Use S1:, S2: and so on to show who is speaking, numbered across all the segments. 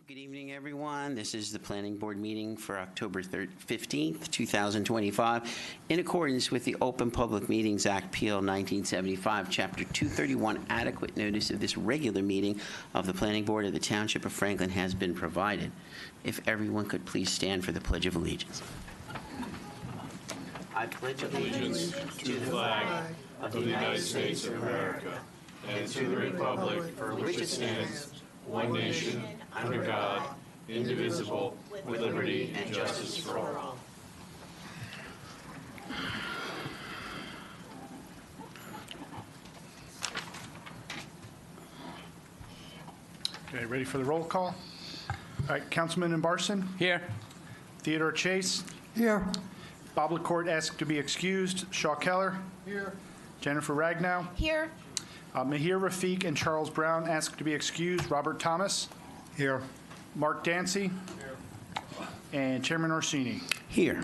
S1: Good evening, everyone. This is the Planning Board meeting for October 15th, 2025. In accordance with the Open Public Meetings Act, PL 1975, Chapter 231, adequate notice of this regular meeting of the Planning Board of the Township of Franklin has been provided. If everyone could please stand for the Pledge of Allegiance. I pledge allegiance to the flag of the United States of America and to the republic for which it stands, one nation, under God, indivisible, with liberty and justice for all.
S2: Okay, ready for the roll call? All right, Councilman Barson?
S3: Here.
S2: Theodore Chase?
S4: Here.
S2: Bob LaCourte asked to be excused. Shaw Keller?
S4: Here.
S2: Jennifer Ragnow?
S5: Here.
S2: Mahir Rafiq and Charles Brown asked to be excused. Robert Thomas?
S4: Here.
S2: Mark Dancy? Here. And Chairman Orsini?
S1: Here.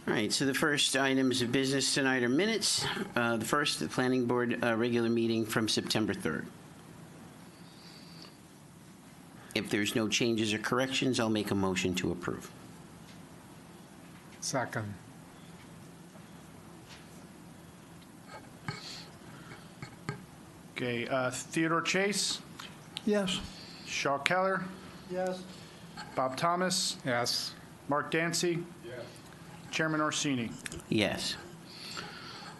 S1: All right, so the first items of business tonight are minutes. The first, the Planning Board regular meeting from September 3rd. If there's no changes or corrections, I'll make a motion to approve.
S4: Second.
S2: Okay, Theodore Chase?
S4: Yes.
S2: Shaw Keller?
S4: Yes.
S2: Bob Thomas?
S4: Yes.
S2: Mark Dancy? Yes. Chairman Orsini?
S1: Yes.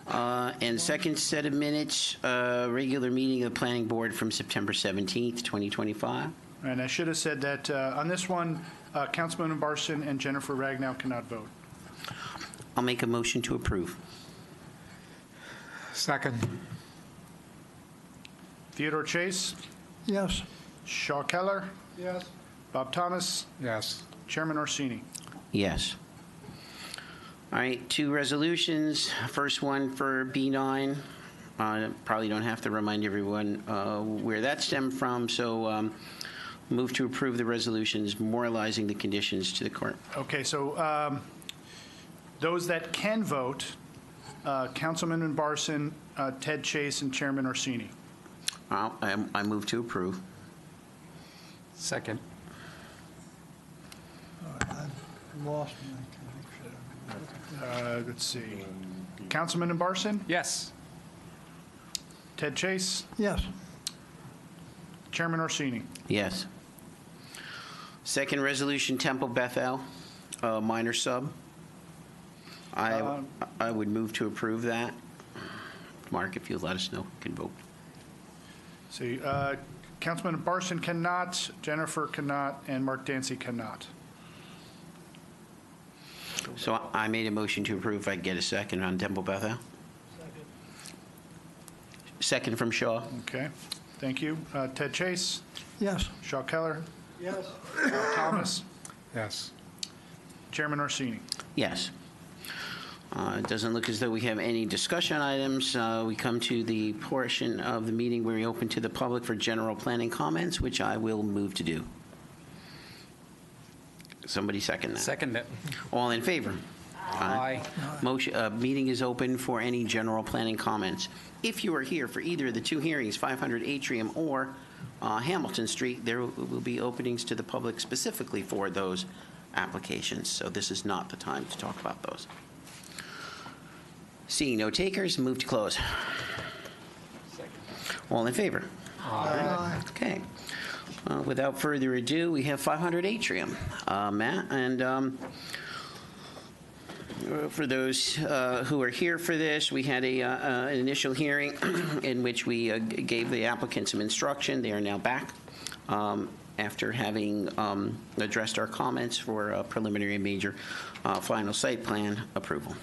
S1: And second set of minutes, regular meeting of the Planning Board from September 17th, 2025.
S2: And I should have said that on this one, Councilman Barson and Jennifer Ragnow cannot vote.
S1: I'll make a motion to approve.
S4: Second.
S2: Theodore Chase?
S4: Yes.
S2: Shaw Keller?
S4: Yes.
S2: Bob Thomas?
S4: Yes.
S2: Chairman Orsini?
S1: Yes. All right, two resolutions. First one for B9. Probably don't have to remind everyone where that stemmed from, so move to approve the resolutions memorializing the conditions to the court.
S2: Okay, so those that can vote, Councilman Barson, Ted Chase, and Chairman Orsini.
S1: I move to approve.
S4: Second. I lost my connection.
S2: Let's see. Councilman Barson,
S3: Yes.
S2: Ted Chase,
S4: Yes.
S2: Chairman Orsini.
S1: Yes. Second resolution, Temple Bethel, minor sub. I would move to approve that. Mark, if you let us know, can vote.
S2: See, Councilman Barson cannot, Jennifer cannot, and Mark Dancy cannot.
S1: So I made a motion to approve. If I get a second on Temple Bethel. Second from Shaw.
S2: Okay, thank you. Ted Chase,
S4: Yes.
S2: Shaw Keller,
S4: Yes.
S2: Bob Thomas,
S4: Yes.
S2: Chairman Orsini.
S1: Yes. It doesn't look as though we have any discussion items. We come to the portion of the meeting where we open to the public for general planning comments, which I will move to do. Somebody second that.
S3: Second it.
S1: All in favor?
S3: Aye.
S1: Motion, meeting is open for any general planning comments. If you are here for either of the two hearings, 500 Atrium or Hamilton Street, there will be openings to the public specifically for those applications. So this is not the time to talk about those. Seeing no takers, move to close. All in favor?
S4: Aye.
S1: Okay. Without further ado, we have 500 Atrium. Matt, and for those who are here for this, we had an initial hearing in which we gave the applicant some instruction. They are now back after having addressed our comments for a preliminary and major final site plan approval.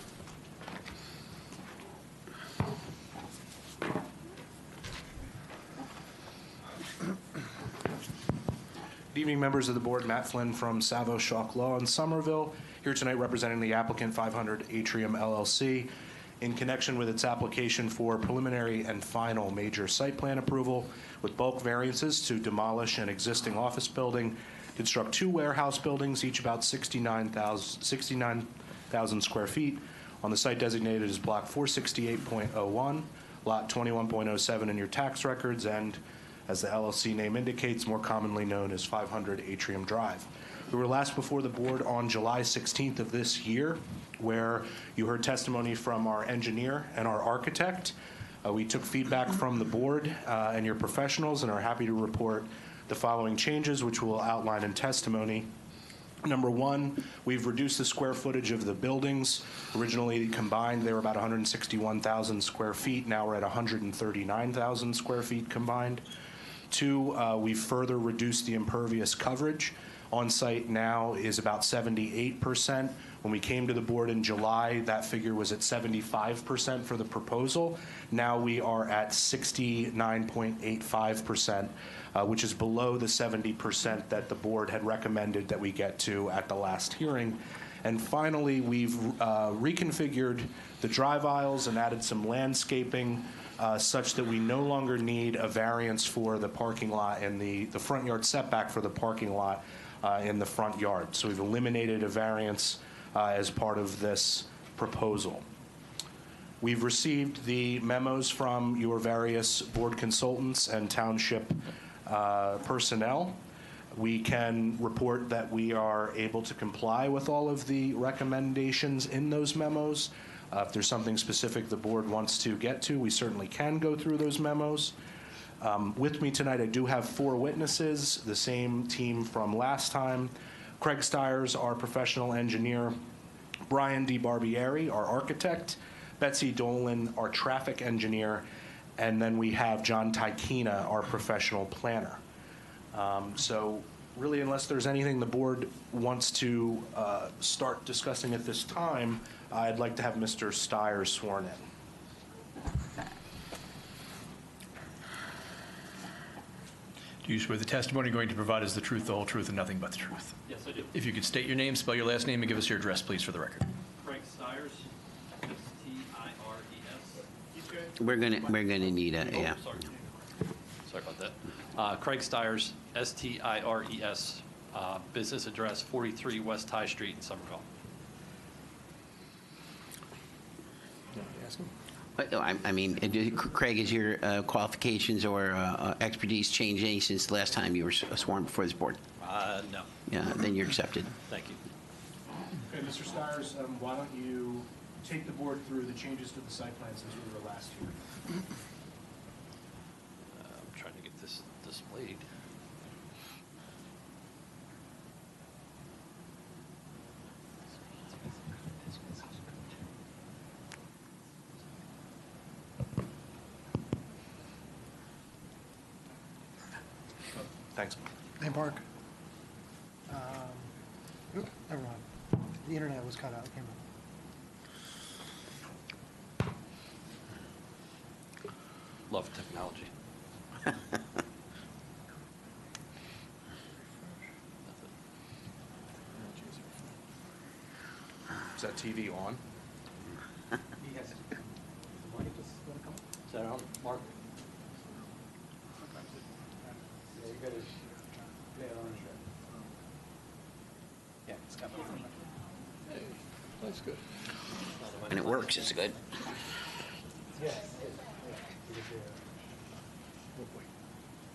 S6: Good evening, members of the board. Matt Flynn from Savo Shock Law in Somerville, here tonight representing the applicant 500 Atrium LLC in connection with its application for preliminary and final major site plan approval with bulk variances to demolish an existing office building, construct two warehouse buildings, each about 69,000 square feet on the site designated as block 468.01, lot 21.07 in your tax records, and as the LLC name indicates, more commonly known as 500 Atrium Drive. We were last before the board on July 16th of this year, where you heard testimony from our engineer and our architect. We took feedback from the board and your professionals and are happy to report the following changes, which we'll outline in testimony. Number one, we've reduced the square footage of the buildings. Originally combined, they were about 161,000 square feet. Now we're at 139,000 square feet combined. Two, we've further reduced the impervious coverage. On-site now is about 78%. When we came to the board in July, that figure was at 75% for the proposal. Now we are at 69.85%, which is below the 70% that the board had recommended that we get to at the last hearing. And finally, we've reconfigured the drive aisles and added some landscaping such that we no longer need a variance for the parking lot and the front yard setback for the parking lot in the front yard. So we've eliminated a variance as part of this proposal. We've received the memos from your various board consultants and township personnel. We can report that we are able to comply with all of the recommendations in those memos. If there's something specific the board wants to get to, we certainly can go through those memos. With me tonight, I do have 4 witnesses, the same team from last time. Craig Stiers, our professional engineer, Brian D. Barbieri, our architect, Betsy Dolan, our traffic engineer, and then we have John Tykina, our professional planner. So really, unless there's anything the board wants to start discussing at this time, I'd like to have Mr. Stiers sworn in.
S3: Do you swear the testimony you're going to provide is the truth, the whole truth, and nothing but the truth?
S5: Yes, I do.
S3: If you could state your name, spell your last name, and give us your address, please, for the record.
S5: Craig Stiers, S-T-I-R-E-S.
S1: We're gonna need a, yeah.
S5: Oh, sorry about that. Craig Stiers, S-T-I-R-E-S, business address 43 West High Street in Somerville.
S1: I mean, Craig, has your qualifications or expertise changed any since the last time you were sworn before this board?
S5: No.
S1: Yeah, then you're accepted.
S5: Thank you.
S6: Okay, Mr. Stiers, why don't you take the board through the changes to the site plan since we were last here?
S5: I'm trying to get this displayed.
S6: Thanks.
S4: Hey, Mark. Never mind. The internet was cut out. It came up.
S5: Love technology.
S6: Is that TV on?
S5: Is that on, Mark?
S3: That's good.
S1: And it works, it's good.
S3: There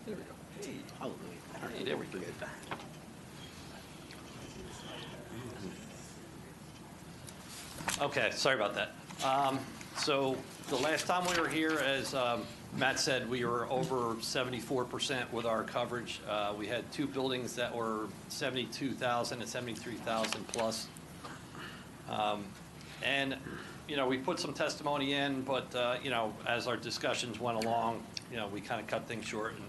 S3: we go.
S5: Hey,
S1: Hallelujah.
S5: hey, there we go. Okay, sorry about that. So the last time we were here, as Matt said, we were over 74% with our coverage. We had 2 buildings that were 72,000 and 73,000 plus. And, you know, we put some testimony in, but, you know, as our discussions went along, you know, we kind of cut things short. And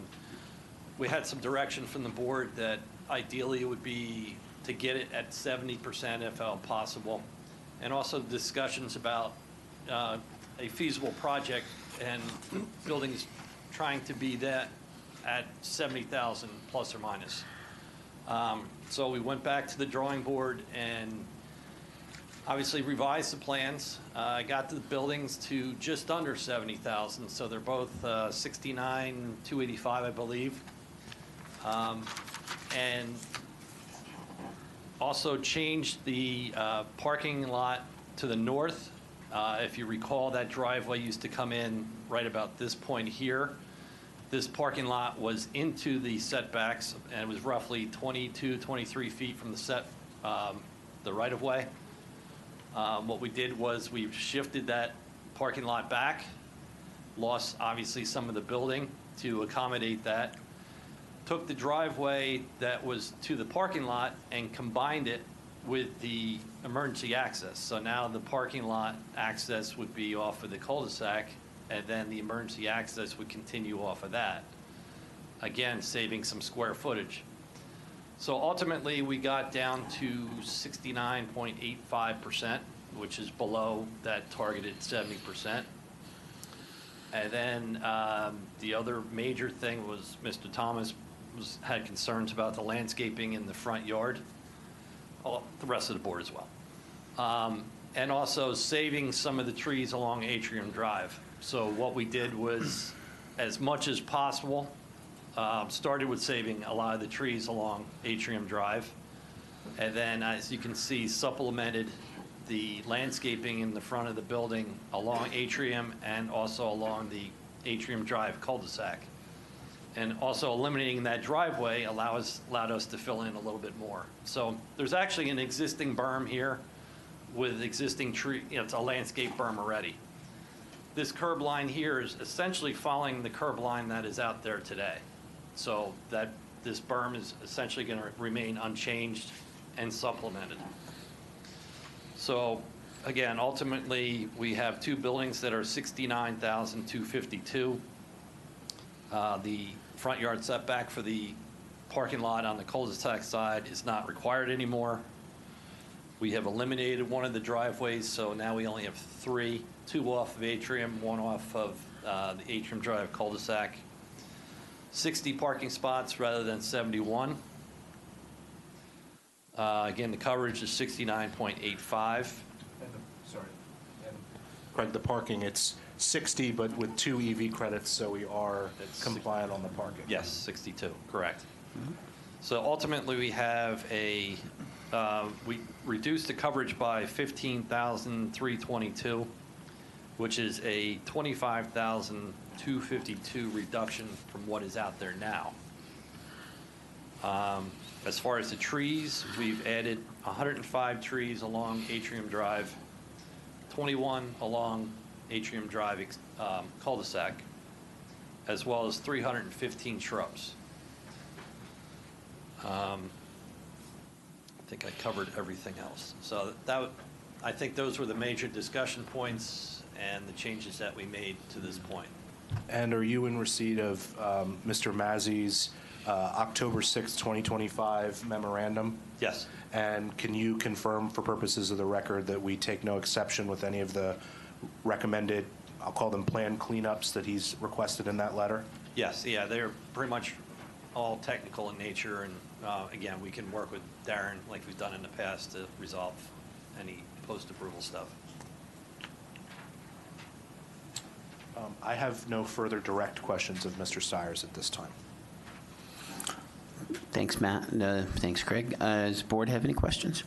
S5: we had some direction from the board that ideally it would be to get it at 70% if possible. And also discussions about a feasible project and buildings trying to be that at 70,000 plus or minus. So we went back to the drawing board and obviously revised the plans. Got the buildings to just under 70,000, so they're both 69,285, I believe. And also changed the parking lot to the north. If you recall, that driveway used to come in right about this point here. this parking lot was into the setbacks, and it was roughly 22, 23 feet from the right-of-way. What we did was we shifted that parking lot back, lost obviously some of the building to accommodate that, took the driveway that was to the parking lot and combined it with the emergency access. So now the parking lot access would be off of the cul-de-sac, and then the emergency access would continue off of that. Again, saving some square footage. So ultimately, we got down to 69.85%, which is below that targeted 70%. And then the other major thing was Mr. Thomas had concerns about the landscaping in the front yard, the rest of the board as well. And also saving some of the trees along Atrium Drive. So what we did was, as much as possible, started with saving a lot of the trees along Atrium Drive. And then, as you can see, supplemented the landscaping in the front of the building along Atrium and also along the Atrium Drive cul-de-sac. And also eliminating that driveway allowed us to fill in a little bit more. So there's actually an existing berm here with existing tree, it's a landscape berm already. This curb line here is essentially following the curb line that is out there today. So that this berm is essentially going to remain unchanged and supplemented. So again, ultimately, we have two buildings that are 69,252. The front yard setback for the parking lot on the cul-de-sac side is not required anymore. We have eliminated one of the driveways, so now we only have three, two off of Atrium, one off of the Atrium Drive cul-de-sac. 60 parking spots rather than 71. Again, the coverage is 69.85.
S6: Craig, the parking, it's 60, but with 2 EV credits, so we are compliant on the parking.
S5: Yes, 62, correct. So ultimately, we have we reduced the coverage by 15,322, which is a 25,252 reduction from what is out there now. As far as the trees, we've added 105 trees along Atrium Drive, 21 along Atrium Drive cul-de-sac, as well as 315 shrubs. I think I covered everything else. So I think those were the major discussion points and the changes that we made to this point.
S6: And are you in receipt of Mr. Mazzi's October 6, 2025 memorandum?
S5: Yes.
S6: And can you confirm for purposes of the record that we take no exception with any of the recommended, I'll call them planned cleanups that he's requested in that letter?
S5: Yes, yeah, they're pretty much all technical in nature, and again, we can work with Darren like we've done in the past to resolve any post-approval stuff.
S6: I have no further direct questions of Mr. Sires at this time.
S1: Thanks, Matt. Thanks, Craig. Does the board have any questions?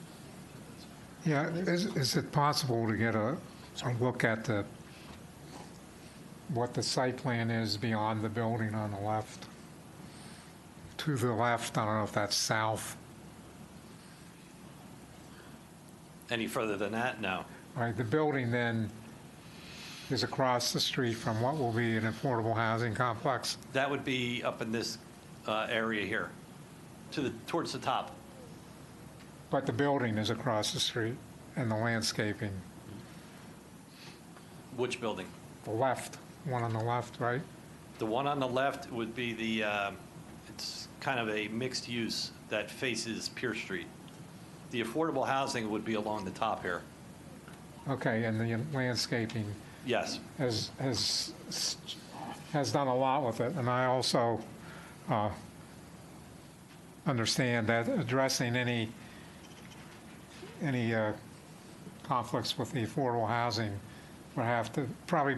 S7: Yeah, is it possible to get a look at what the site plan is beyond the building on the left? To the left, I don't know if that's south.
S5: Any further than that? No.
S7: Right, the building then is across the street from what will be an affordable housing complex.
S5: That would be up in this area here, towards the top.
S7: But the building is across the street and the landscaping,
S5: Which building?
S7: the left, one on the left, right?
S5: The one on the left would be it's kind of a mixed use that faces Pierce Street. The affordable housing would be along the top here.
S7: Okay, and the landscaping
S5: Yes.
S7: has done a lot with it. And I also understand that addressing any conflicts with the affordable housing would have to probably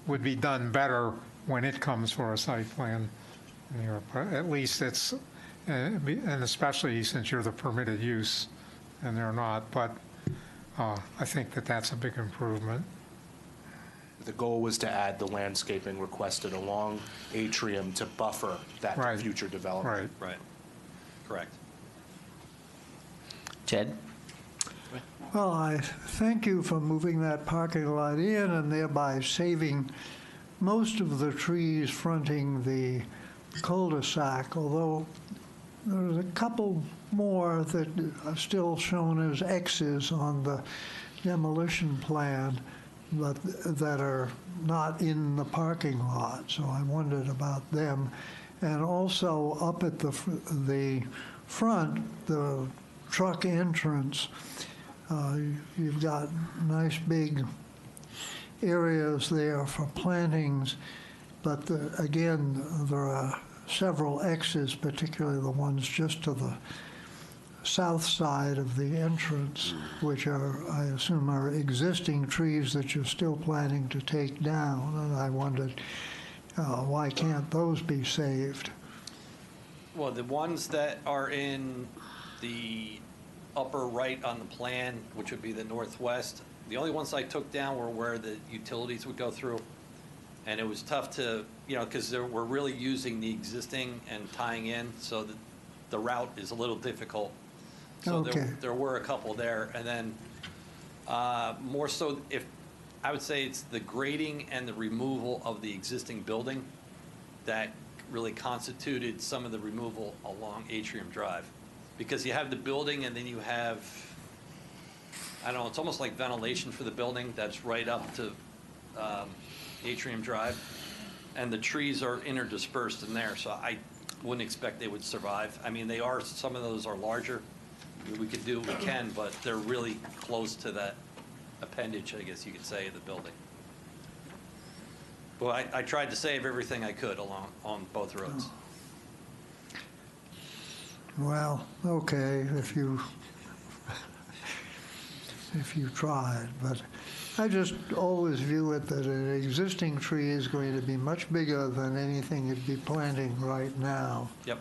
S7: would be done better when it comes for a site plan. At least it's, and especially since you're the permitted use and they're not, but I think that that's a big improvement.
S6: The goal was to add the landscaping requested along atrium to buffer that
S7: Right.
S6: future development.
S7: Right.
S5: Right. Correct.
S1: Ted?
S8: Well, I thank you for moving that parking lot in and thereby saving most of the trees fronting the cul-de-sac, although there's a couple more that are still shown as X's on the demolition plan, but that are not in the parking lot, so I wondered about them. And also up at the front, the truck entrance, you've got nice big areas there for plantings, but again, there are several X's, particularly the ones just to the south side of the entrance, which are, I assume, are existing trees that you're still planning to take down, and I wondered, why can't those be saved?
S5: Well, the ones that are in the upper right on the plan, which would be the northwest, the only ones I took down were where the utilities would go through. And it was tough to, because we're really using the existing and tying in, so the route is a little difficult. So
S8: Okay.
S5: there were a couple there. And then more so, I would say it's the grading and the removal of the existing building that really constituted some of the removal along Atrium Drive. Because you have the building and then you have, I don't know, it's almost like ventilation for the building that's right up to Atrium Drive. And the trees are interdispersed in there, so I wouldn't expect they would survive. I mean, some of those are larger. We could do what we can, but they're really close to that appendage, I guess you could say, of the building. Well, I tried to save everything I could on both roads.
S8: Well, okay, if you tried, but I just always view it that an existing tree is going to be much bigger than anything you'd be planting right now.
S5: Yep.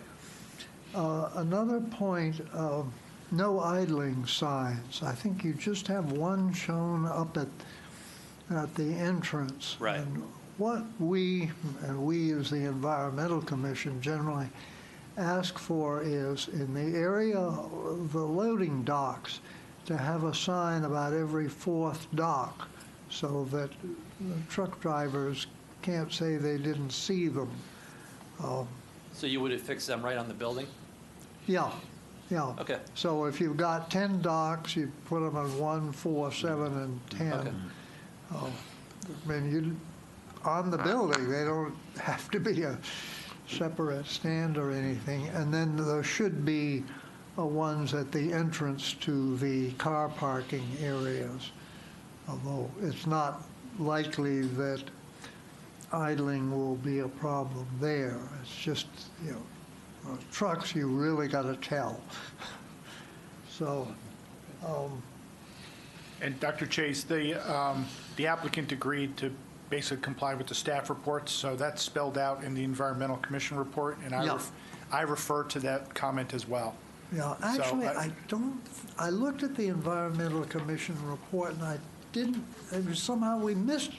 S8: Another point, no idling signs. I think you just have one shown up at the entrance.
S5: Right.
S8: And what we as the Environmental Commission generally ask for is in the area of the loading docks to have a sign about every fourth dock so that the truck drivers can't say they didn't see them.
S5: So you would have fixed them right on the building?
S8: Yeah, yeah.
S5: Okay.
S8: So if you've got 10 docks, you put them on 1, 4, 7, and 10.
S5: Okay.
S8: I mean, on the building, they don't have to be a separate stand or anything. And then there should be ones at the entrance to the car parking areas, although it's not likely that idling will be a problem there. It's just, trucks, you really got to tell. So,
S2: And Dr. Chase, the applicant agreed to basically comply with the staff reports, so that's spelled out in the Environmental Commission report, and
S8: Yeah.
S2: I refer to that comment as well.
S8: yeah,
S2: So,
S8: actually, I looked at the Environmental Commission report and I didn't, somehow we missed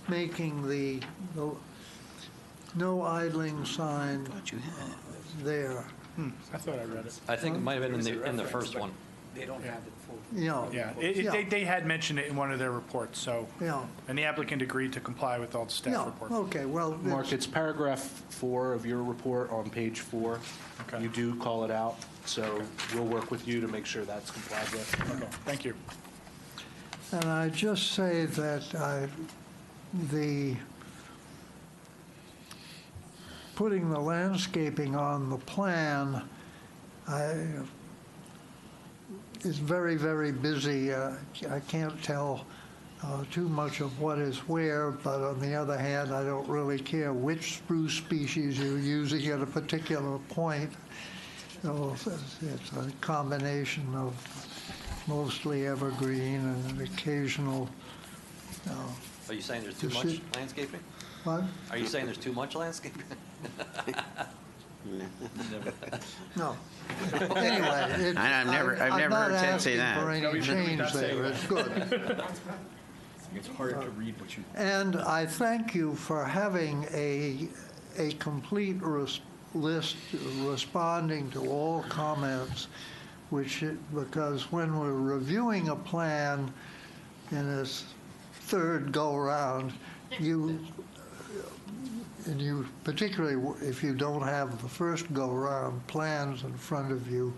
S8: making the no idling sign there.
S2: I thought I read it.
S5: I think it might have been in the first one.
S4: They don't have it full.
S2: Yeah,
S8: Yeah.
S2: they had mentioned it in one of their reports, so,
S8: Yeah,
S2: and the applicant agreed to comply with all the staff
S8: yeah,
S2: reports.
S8: okay, well,
S6: Mark, it's paragraph 4 of your report on page 4.
S2: Okay.
S6: You do call it out, so we'll work with you to make sure that's complied with.
S2: Okay, thank you.
S8: and I just say that putting the landscaping on the plan is very, very busy. I can't tell too much of what is where, but on the other hand, I don't really care which spruce species you're using at a particular point. So it's a combination of mostly evergreen and an occasional,
S5: Are you saying there's too
S8: You
S5: much
S8: should-
S5: landscaping?
S8: what?
S5: Are you saying there's too much landscaping?
S8: No. Anyway,
S1: I've never heard Ted say that.
S8: I'm not asking for any change there. It's good.
S3: It's harder to read what you.
S8: And I thank you for having a complete list responding to all comments, because when we're reviewing a plan in this third go-around, and you, particularly if you don't have the first go-around plans in front of you,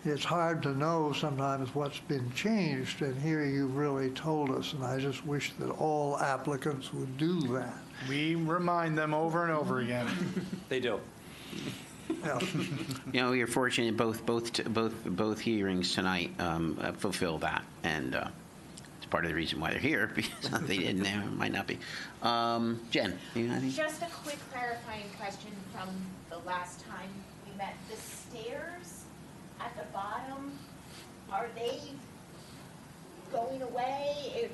S8: it's hard to know sometimes what's been changed, and here you've really told us, and I just wish that all applicants would do that.
S2: We remind them over and over again.
S5: They do.
S8: Yeah.
S1: You know, you're fortunate both hearings tonight fulfill that, and it's part of the reason why they're here, because if they didn't, they might not be. Jen, you know anything?
S9: Just a quick clarifying question from the last time we met. The stairs at the bottom, are they going away?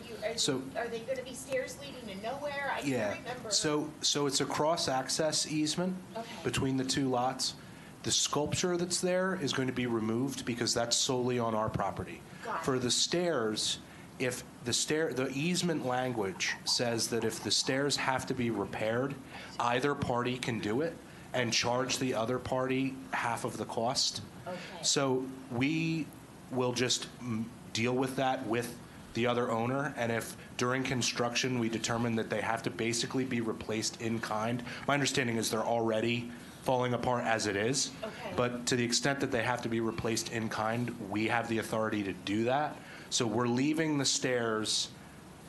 S9: Are they going to be stairs leading to nowhere? I
S6: Yeah,
S9: can't remember.
S6: so it's a cross-access easement
S9: Okay.
S6: between the two lots. The sculpture that's there is going to be removed because that's solely on our property.
S9: Got it.
S6: For the stairs, if the easement language says that if the stairs have to be repaired, either party can do it and charge the other party half of the cost.
S9: Okay.
S6: So we will just deal with that with the other owner, and if during construction we determine that they have to basically be replaced in kind, my understanding is they're already falling apart as it is.
S9: Okay.
S6: But to the extent that they have to be replaced in kind, we have the authority to do that. So we're leaving the stairs,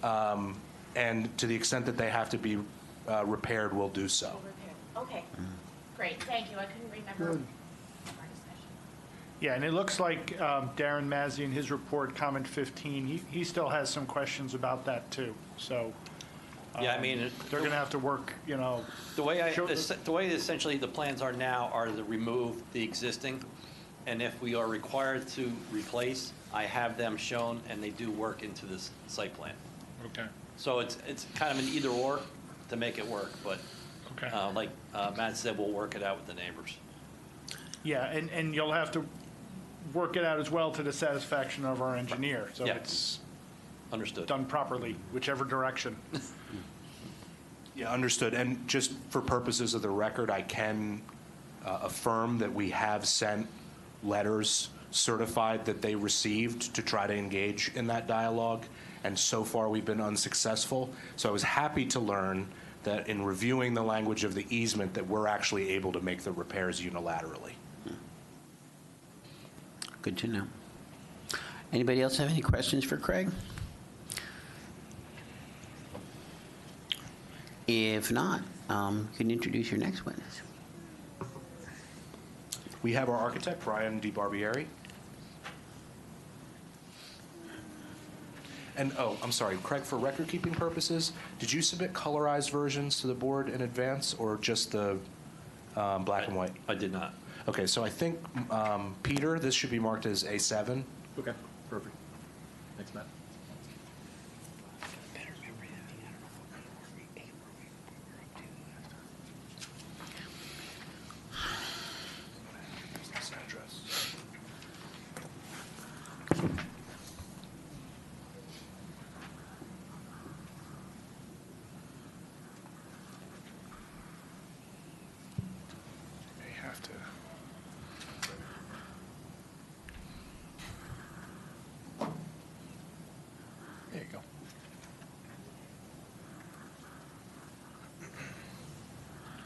S6: and to the extent that they have to be repaired, we'll do so.
S9: Okay, great, thank you. I couldn't remember
S8: Good.
S9: our discussion.
S2: Yeah, and it looks like Darren Mazzi in his report, comment 15, he still has some questions about that too. So
S5: Yeah, I mean,
S2: they're going to have to work, you know.
S5: the way
S2: Sure.
S5: the way essentially the plans are now are to remove the existing, and if we are required to replace, I have them shown, and they do work into this site plan.
S2: Okay.
S5: So it's kind of an either or to make it work, but
S2: Okay.
S5: like Matt said, we'll work it out with the neighbors.
S2: Yeah, and you'll have to work it out as well to the satisfaction of our engineer. So
S5: Yeah.
S2: it's
S5: Understood.
S2: done properly, whichever direction.
S6: Yeah, understood. And just for purposes of the record, I can affirm that we have sent letters certified that they received to try to engage in that dialogue, and so far we've been unsuccessful. So I was happy to learn that in reviewing the language of the easement that we're actually able to make the repairs unilaterally.
S1: Good to know. Anybody else have any questions for Craig? If not, you can introduce your next witness.
S6: We have our architect, Brian DiBarbieri. And, oh, I'm sorry, Craig, for record-keeping purposes, did you submit colorized versions to the board in advance, or just the black and white?
S5: I did not.
S6: Okay, so I think, Peter, this should be marked as A7.
S3: Okay, perfect. Thanks, Matt.
S2: May have to.
S3: There you go.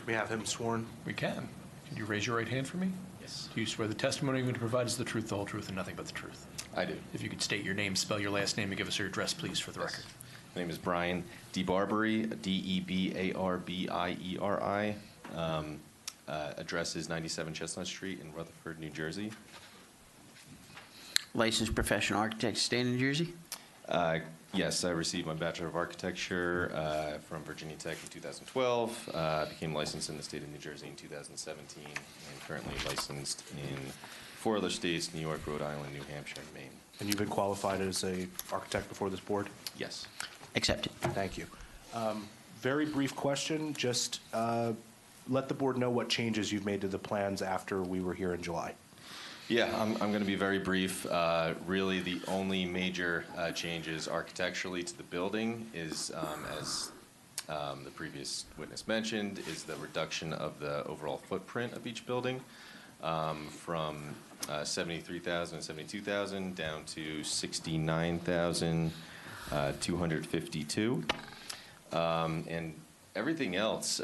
S6: We have him sworn.
S3: We can. Can you raise your right hand for me?
S10: Yes,
S3: Do you swear the testimony you're going to provide is the truth, the whole truth, and nothing but the truth?
S10: I do.
S3: If you could state your name, spell your last name, and give us your address, please, for the record.
S10: My name is Brian DeBarbery, D-E-B-A-R-B-I-E-R-I. Address is 97 Chestnut Street in Rutherford, New Jersey.
S1: Licensed professional architect, state of New Jersey?
S10: Yes, I received my Bachelor of Architecture from Virginia Tech in 2012. Became licensed in the state of New Jersey in 2017, and currently licensed in 4 other states: New York, Rhode Island, New Hampshire, and Maine.
S6: And you've been qualified as a architect before this board?
S10: Yes.
S1: Accepted.
S6: Thank you. Very brief question, just let the board know what changes you've made to the plans after we were here in July.
S10: Yeah, I'm going to be very brief. Really, the only major changes architecturally to the building is, as the previous witness mentioned, is the reduction of the overall footprint of each building from 73,000 and 72,000 down to 69,252. And everything else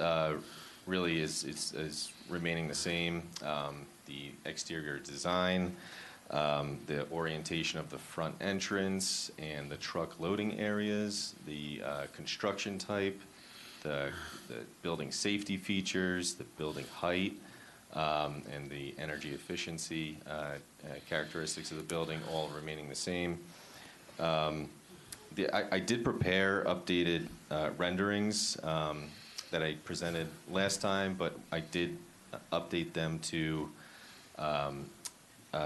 S10: really is remaining the same. The exterior design, the orientation of the front entrance and the truck loading areas, the construction type, the building safety features, the building height, and the energy efficiency characteristics of the building, all remaining the same. I did prepare updated renderings that I presented last time, but I did update them to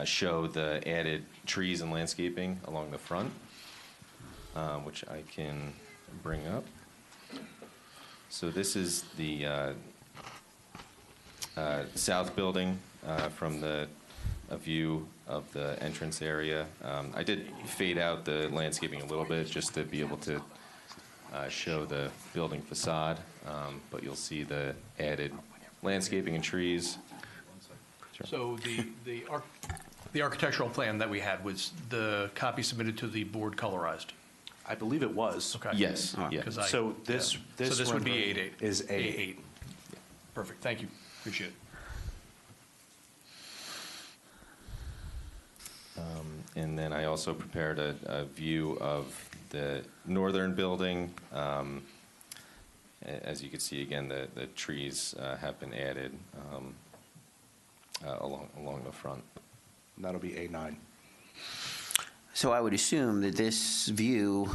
S10: show the added trees and landscaping along the front, which I can bring up. So this is the south building from a view of the entrance area. I did fade out the landscaping a little bit just to be able to show the building facade, but you'll see the added landscaping and trees.
S3: So the architectural plan that we had, was the copy submitted to the board colorized?
S6: I believe it was.
S3: Okay.
S10: Yes, yeah.
S3: 'Cause
S6: So this
S3: would be
S6: rendering
S3: 8.8.
S6: is A8.
S3: 8.8. Perfect, thank you, appreciate it.
S10: And then I also prepared a view of the northern building. As you can see, again, the trees have been added along the front.
S6: And that'll be A9.
S1: So I would assume that this view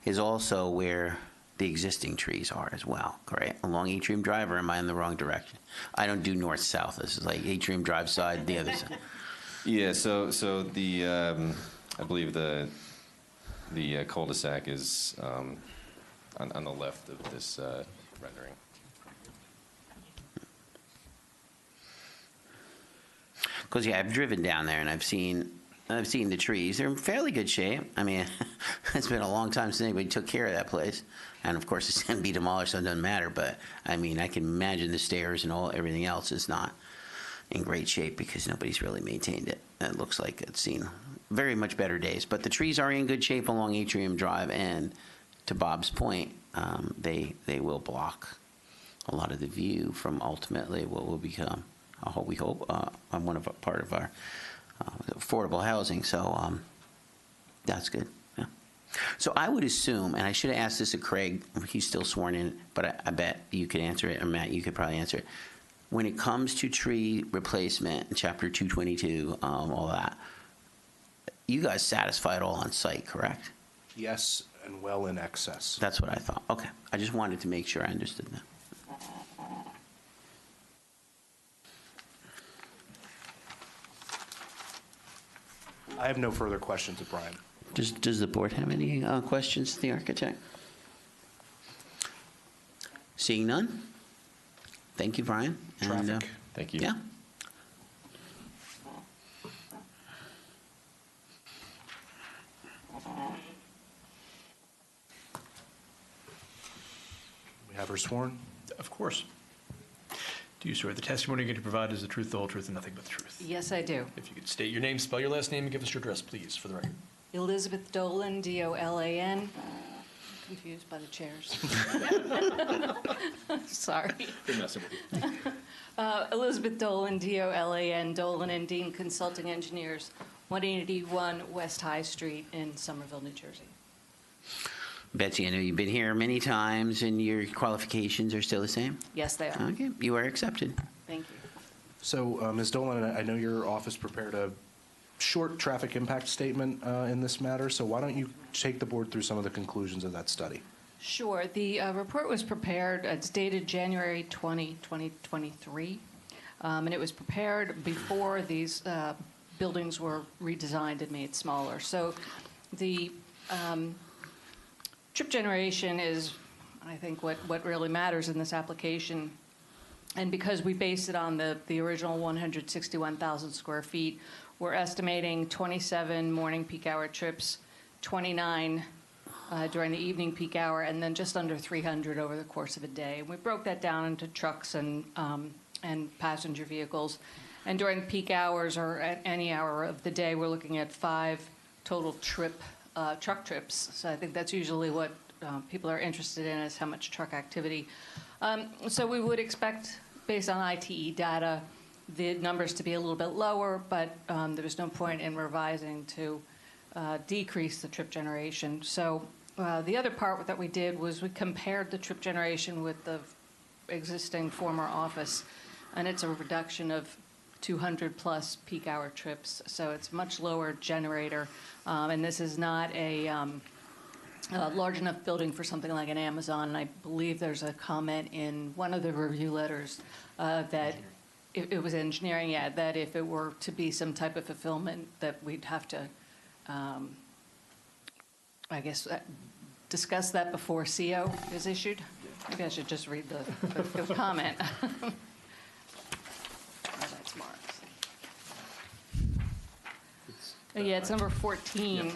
S1: is also where the existing trees are as well, correct? Along Atrium Drive, or am I in the wrong direction? I don't do north-south. This is like Atrium Drive side, the other side.
S10: Yeah, so the I believe the cul-de-sac is on the left of this rendering.
S1: Because, yeah, I've driven down there and I've seen the trees. They're in fairly good shape. I mean, it's been a long time since anybody took care of that place. And, of course, it's going to be demolished, so it doesn't matter. But, I mean, I can imagine the stairs and everything else is not in great shape because nobody's really maintained it. It looks like it's seen very much better days. But the trees are in good shape along Atrium Drive. And to Bob's point, they will block a lot of the view from ultimately what will become, we hope, part of our affordable housing. So that's good. Yeah. So I would assume, and I should have asked this of Craig, he's still sworn in, but I bet you could answer it, or Matt, you could probably answer it. When it comes to tree replacement in Chapter 222, all that, you guys satisfy it all on site, correct?
S6: Yes, and well in excess.
S1: That's what I thought. Okay. I just wanted to make sure I understood that.
S6: I have no further questions of Brian.
S1: Does the board have any questions to the architect? Seeing none? Thank you, Brian. And,
S6: Traffic.
S10: Thank you.
S1: yeah.
S6: We have her sworn.
S3: Of course. Do you swear the testimony you're going to provide is the truth, the whole truth, and nothing but the truth?
S11: Yes, I do.
S3: If you could state your name, spell your last name, and give us your address, please, for the record.
S11: Elizabeth Dolan, D-O-L-A-N. Confused by the chairs. Sorry.
S3: Been messing with you.
S11: Elizabeth Dolan, D-O-L-A-N, Dolan and Dean Consulting Engineers, 181 West High Street in Somerville, New Jersey.
S1: Betsy, I know you've been here many times, and your qualifications are still the same?
S11: Yes, they are.
S1: Okay, you are accepted.
S11: Thank you.
S6: So, Ms. Dolan, I know your office prepared a short traffic impact statement in this matter, so why don't you take the board through some of the conclusions of that study?
S11: Sure. The report was prepared, it's dated January 20, 2023, and it was prepared before these buildings were redesigned and made smaller. So the trip generation is, I think, what really matters in this application. And because we based it on the original 161,000 square feet, we're estimating 27 morning peak hour trips, 29 during the evening peak hour, and then just under 300 over the course of a day. And we broke that down into trucks and passenger vehicles. And during peak hours or at any hour of the day, we're looking at 5 total truck trips. So I think that's usually what people are interested in, is how much truck activity. So we would expect, based on ITE data, the numbers to be a little bit lower, but there was no point in revising to decrease the trip generation. So the other part that we did was we compared the trip generation with the existing former office, and it's a reduction of 200 plus peak hour trips. So it's a much lower generator, and this is not a large enough building for something like an Amazon. And I believe there's a comment in one of the review letters that it was engineering, yeah, that if it were to be some type of fulfillment, that we'd have to, I guess, discuss that before CO is issued. Maybe I should just read the comment. Oh, that's marked. Yeah, it's number 14.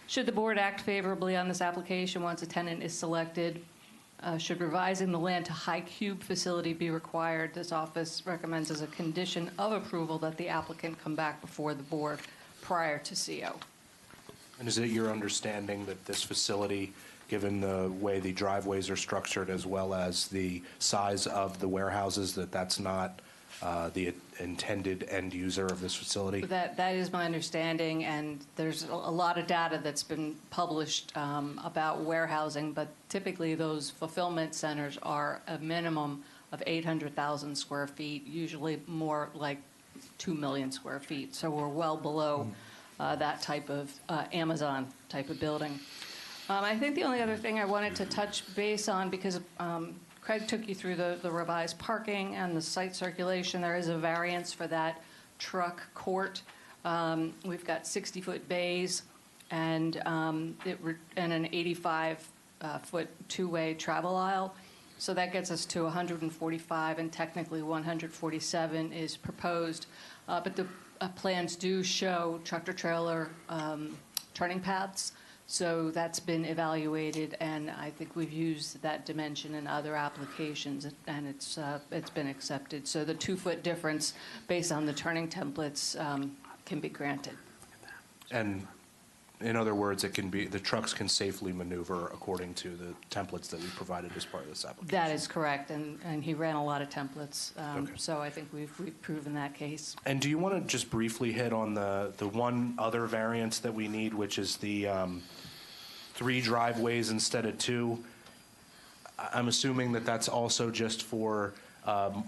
S11: Should the board act favorably on this application once a tenant is selected, should revising the land to high cube facility be required? This office recommends as a condition of approval that the applicant come back before the board prior to CO.
S6: And is it your understanding that this facility, given the way the driveways are structured as well as the size of the warehouses, that that's not the intended end user of this facility?
S11: That is my understanding, and there's a lot of data that's been published about warehousing, but typically those fulfillment centers are a minimum of 800,000 square feet, usually more like 2 million square feet. So we're well below that type of Amazon type of building. I think the only other thing I wanted to touch base on, because Craig took you through the revised parking and the site circulation. There is a variance for that truck court. We've got 60-foot bays and an 85-foot two-way travel aisle. So that gets us to 145, and technically 147 is proposed. But the plans do show tractor-trailer turning paths. So that's been evaluated, and I think we've used that dimension in other applications, and it's been accepted. So the 2-foot difference based on the turning templates can be granted.
S6: And in other words, it can be, the trucks can safely maneuver according to the templates that we provided as part of this application?
S11: That is correct, and he ran a lot of templates,
S6: Okay.
S11: so I think we've proven that case.
S6: And do you want to just briefly hit on the one other variance that we need, which is the 3 driveways instead of 2? I'm assuming that that's also just for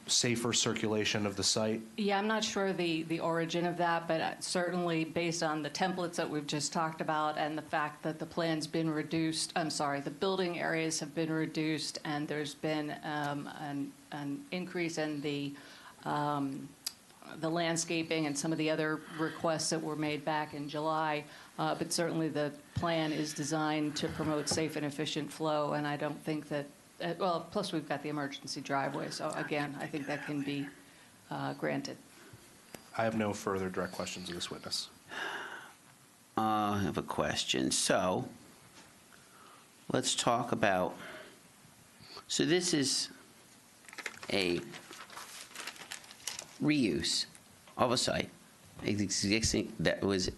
S6: safer circulation of the site?
S11: Yeah, I'm not sure the origin of that, but certainly based on the templates that we've just talked about and the fact that the plan's been reduced, the building areas have been reduced, and there's been an increase in the landscaping and some of the other requests that were made back in July. But certainly the plan is designed to promote safe and efficient flow, and I don't think that, plus we've got the emergency driveway, so again, I think that can be granted.
S6: I have no further direct questions of this witness.
S1: I have a question. So let's talk about, so this is a reuse of a site existing that was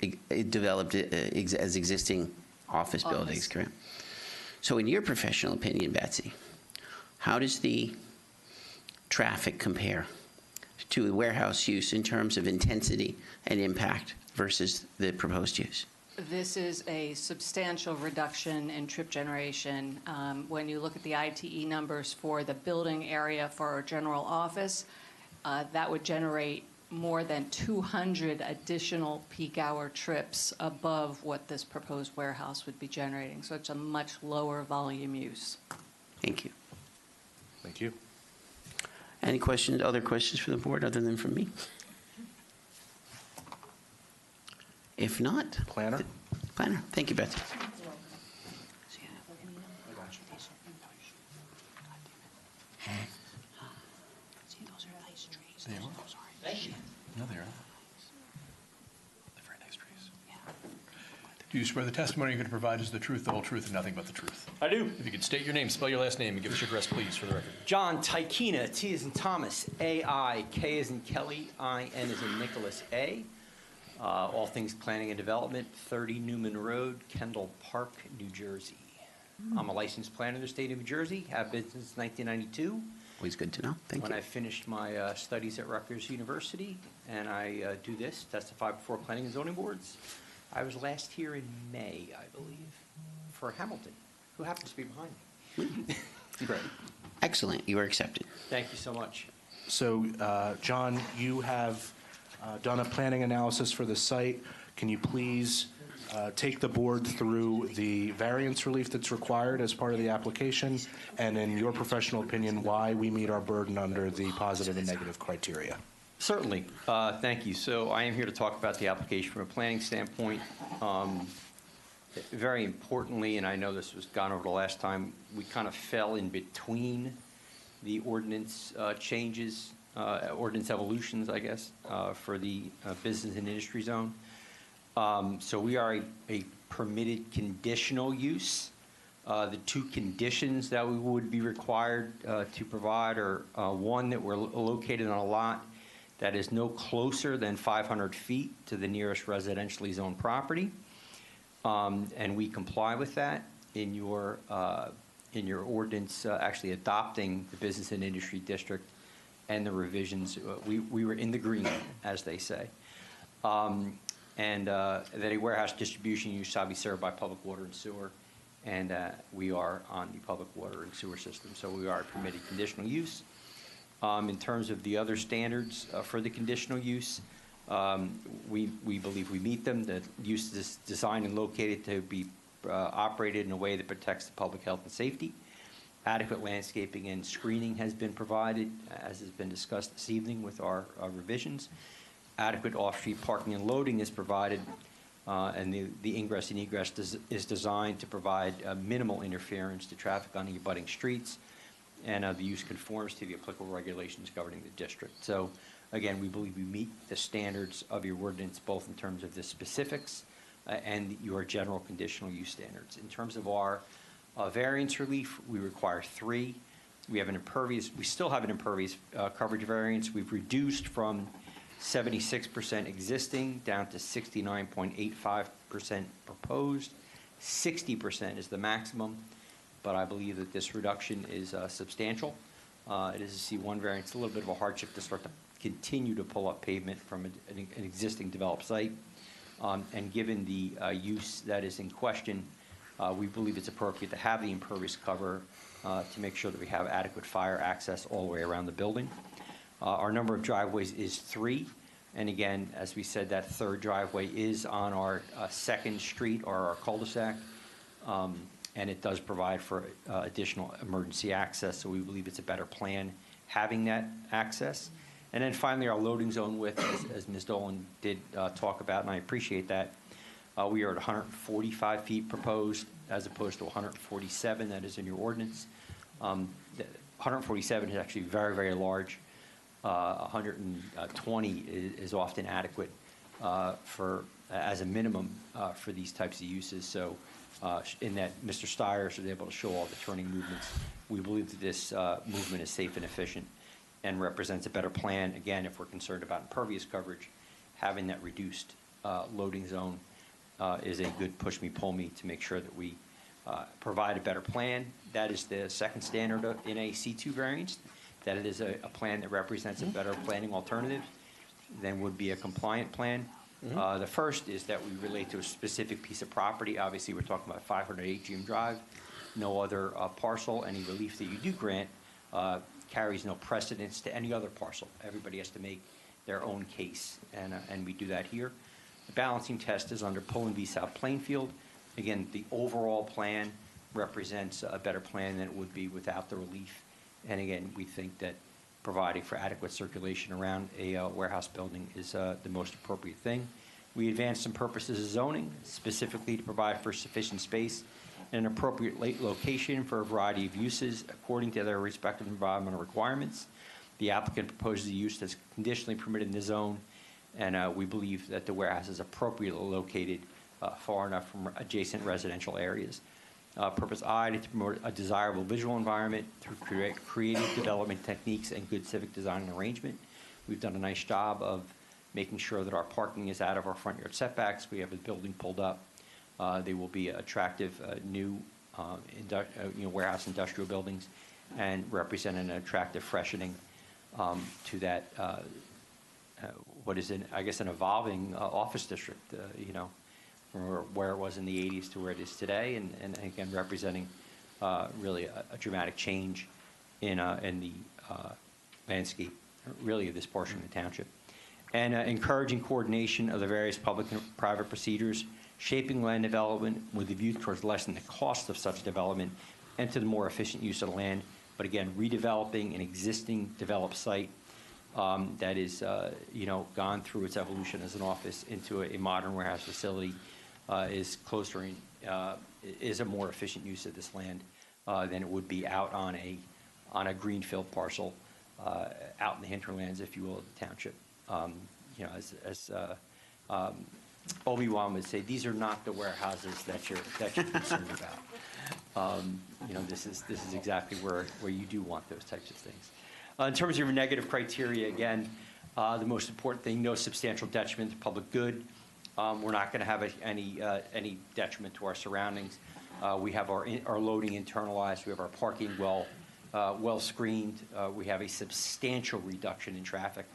S1: developed as existing office buildings, correct? So in your professional opinion, Betsy, how does the traffic compare to the warehouse use in terms of intensity and impact versus the proposed use?
S11: This is a substantial reduction in trip generation. When you look at the ITE numbers for the building area for our general office, that would generate more than 200 additional peak hour trips above what this proposed warehouse would be generating. So it's a much lower volume use.
S1: Thank you.
S6: Thank you.
S1: Any questions, other questions for the board other than from me? If not,
S6: Planner?
S1: Planner. Thank you, Betsy.
S3: Do you swear the testimony you're going to provide is the truth, the whole truth, and nothing but the truth?
S12: I do.
S3: If you could state your name, spell your last name, and give us your address, please, for the record.
S12: John Tykina, T as in Thomas, A-I, K as in Kelly, I-N as in Nicholas, A. All things planning and development, 30 Newman Road, Kendall Park, New Jersey. I'm a licensed planner in the state of New Jersey, have been since 1992.
S1: Always good to know. Thank
S12: When
S1: you.
S12: I finished my studies at Rutgers University, and I do this, testify before planning and zoning boards. I was last here in May, I believe, for Hamilton, who happens to be behind me. Great.
S1: Excellent. You are accepted.
S12: Thank you so much.
S6: So, John, you have done a planning analysis for the site. Can you please take the board through the variance relief that's required as part of the application, and in your professional opinion, why we meet our burden under the positive and negative criteria?
S12: Certainly. Thank you. So I am here to talk about the application from a planning standpoint. Very importantly, and I know this was gone over the last time, we kind of fell in between the ordinance changes, ordinance evolutions, I guess, for the business and industry zone. So we are a permitted conditional use. The two conditions that we would be required to provide are one, that we're located on a lot that is no closer than 500 feet to the nearest residentially zoned property. And we comply with that in your ordinance actually adopting the business and industry district and the revisions. We were in the green, as they say. And that a warehouse distribution use shall be served by public water and sewer. And we are on the public water and sewer system, so we are a permitted conditional use. In terms of the other standards for the conditional use, we believe we meet them. The use is designed and located to be operated in a way that protects the public health and safety. Adequate landscaping and screening has been provided, as has been discussed this evening with our revisions. Adequate off-street parking and loading is provided, and the ingress and egress is designed to provide minimal interference to traffic on the abutting streets, and the use conforms to the applicable regulations governing the district. So, again, we believe we meet the standards of your ordinance, both in terms of the specifics and your general conditional use standards. In terms of our variance relief, we require 3. We still have an impervious coverage variance. We've reduced from 76% existing down to 69.85% proposed. 60% is the maximum, but I believe that this reduction is substantial. It is a C1 variance, a little bit of a hardship to start to continue to pull up pavement from an existing developed site. And given the use that is in question, we believe it's appropriate to have the impervious cover to make sure that we have adequate fire access all the way around the building. Our number of driveways is 3. And again, as we said, that third driveway is on our second street or our cul-de-sac. And it does provide for additional emergency access. So we believe it's a better plan having that access. And then finally, our loading zone width, as Ms. Dolan did talk about, and I appreciate that. We are at 145 feet proposed as opposed to 147 that is in your ordinance. 147 is actually very, very large. 120 is often adequate as a minimum for these types of uses. So in that Mr. Stiers was able to show all the turning movements, we believe that this movement is safe and efficient and represents a better plan. Again, if we're concerned about impervious coverage, having that reduced loading zone is a good push-me-pull-me to make sure that we provide a better plan. That is the second standard in a C2 variance, that it is a plan that represents a better planning alternative than would be a compliant plan. The first is that we relate to a specific piece of property. Obviously, we're talking about 500 Atrium Drive. No other parcel. Any relief that you do grant carries no precedence to any other parcel. Everybody has to make their own case, and we do that here. The balancing test is under Pullen v. South Plainfield. Again, the overall plan represents a better plan than it would be without the relief. And again, we think that providing for adequate circulation around a warehouse building is the most appropriate thing. We advanced some purposes of zoning, specifically to provide for sufficient space and an appropriate location for a variety of uses according to their respective environmental requirements. The applicant proposes a use that's conditionally permitted in the zone, and we believe that the warehouse is appropriately located far enough from adjacent residential areas. Purpose I, to promote a desirable visual environment through creative development techniques and good civic design and arrangement. We've done a nice job of making sure that our parking is out of our front yard setbacks. We have a building pulled up. They will be attractive new warehouse industrial buildings and represent an attractive freshening to that, what is, I guess, an evolving office district, from where it was in the 80s to where it is today, and again, representing really a dramatic change in the landscape, really, of this portion of the township. And encouraging coordination of the various public and private procedures, shaping land development with a view towards lessening the cost of such development and to the more efficient use of the land. But again, redeveloping an existing developed site that is, gone through its evolution as an office into a modern warehouse facility is closer in, is a more efficient use of this land than it would be out on a greenfield parcel out in the hinterlands, if you will, of the township. As Obi-Wan would say, these are not the warehouses that you're concerned about. This is exactly where you do want those types of things. In terms of your negative criteria, again, the most important thing: no substantial detriment to public good. We're not going to have any detriment to our surroundings. We have our loading internalized. We have our parking well screened. We have a substantial reduction in traffic.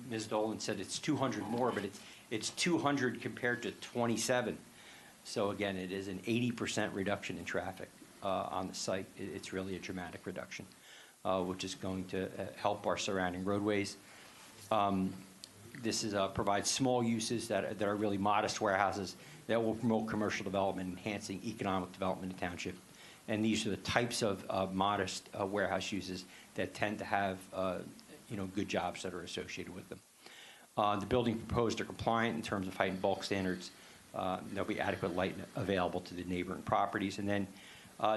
S12: Ms. Dolan said it's 200 more, but it's 200 compared to 27. So again, it is an 80% reduction in traffic on the site. It's really a dramatic reduction, which is going to help our surrounding roadways. This provides small uses that are really modest warehouses that will promote commercial development, enhancing economic development in the township. And these are the types of modest warehouse uses that tend to have good jobs that are associated with them. The building proposed are compliant in terms of height and bulk standards. There'll be adequate light available to the neighboring properties. And then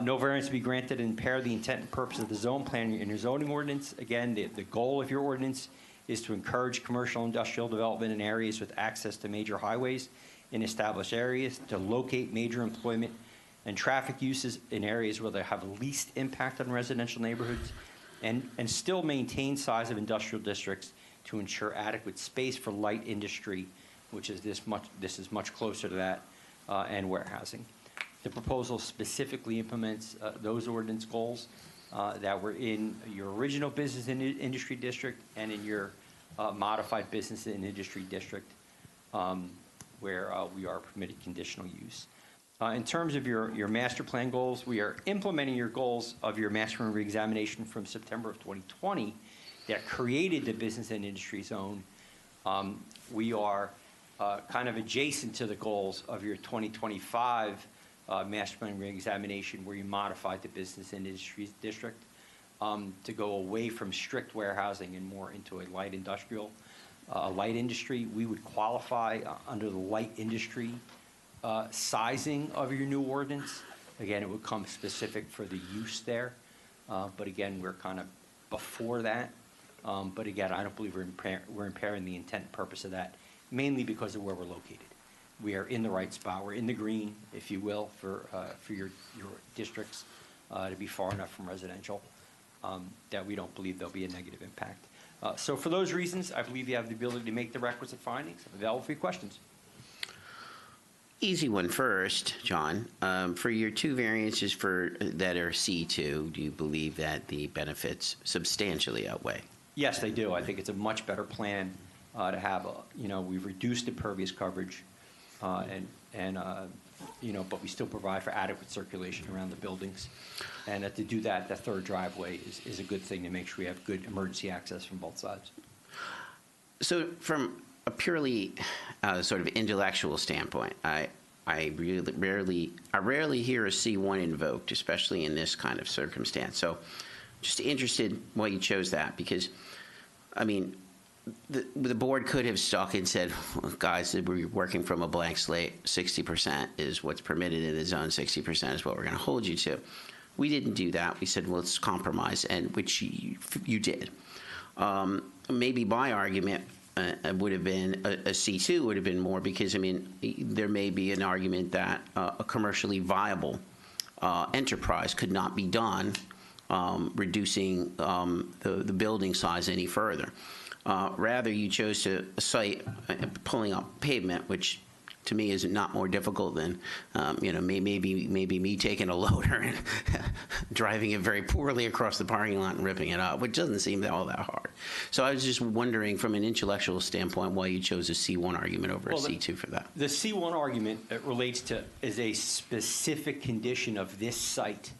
S12: no variance to be granted and impair the intent and purpose of the zone plan in your zoning ordinance. Again, the goal of your ordinance is to encourage commercial industrial development in areas with access to major highways in established areas, to locate major employment and traffic uses in areas where they have least impact on residential neighborhoods, and still maintain size of industrial districts to ensure adequate space for light industry, which is this is much closer to that, and warehousing. The proposal specifically implements those ordinance goals that were in your original business and industry district and in your modified business and industry district, where we are permitted conditional use. In terms of your master plan goals, we are implementing your goals of your master plan reexamination from September of 2020 that created the business and industry zone. We are kind of adjacent to the goals of your 2025 master plan reexamination, where you modified the business and industry district to go away from strict warehousing and more into a light industrial, light industry. We would qualify under the light industry sizing of your new ordinance. Again, it would come specific for the use there. But again, we're kind of before that. But again, I don't believe we're impairing the intent and purpose of that, mainly because of where we're located. We are in the right spot. We're in the green, if you will, for your districts to be far enough from residential that we don't believe there'll be a negative impact. So for those reasons, I believe you have the ability to make the requisite findings. I'm available for your questions.
S1: Easy one first, John. For your two variances that are C2, do you believe that the benefits substantially outweigh?
S12: Yes, they do. I think it's a much better plan to have, we've reduced impervious coverage, but we still provide for adequate circulation around the buildings. And to do that, the third driveway is a good thing to make sure we have good emergency access from both sides.
S1: So from a purely sort of intellectual standpoint, I rarely hear a C1 invoked, especially in this kind of circumstance. So just interested why you chose that, because, I mean, the board could have stuck and said, well, guys, we're working from a blank slate. 60% is what's permitted in the zone. 60% is what we're going to hold you to. We didn't do that. We said, well, let's compromise, and which you did. Maybe my argument would have been, a C2 would have been more, because, I mean, there may be an argument that a commercially viable enterprise could not be done, reducing the building size any further. Rather, you chose to cite pulling up pavement, which to me is not more difficult than, maybe me taking a loader and driving it very poorly across the parking lot and ripping it up, which doesn't seem all that hard. So I was just wondering, from an intellectual standpoint, why you chose a C1 argument over a C2 for that.
S12: The C1 argument relates to, is a specific condition of this site,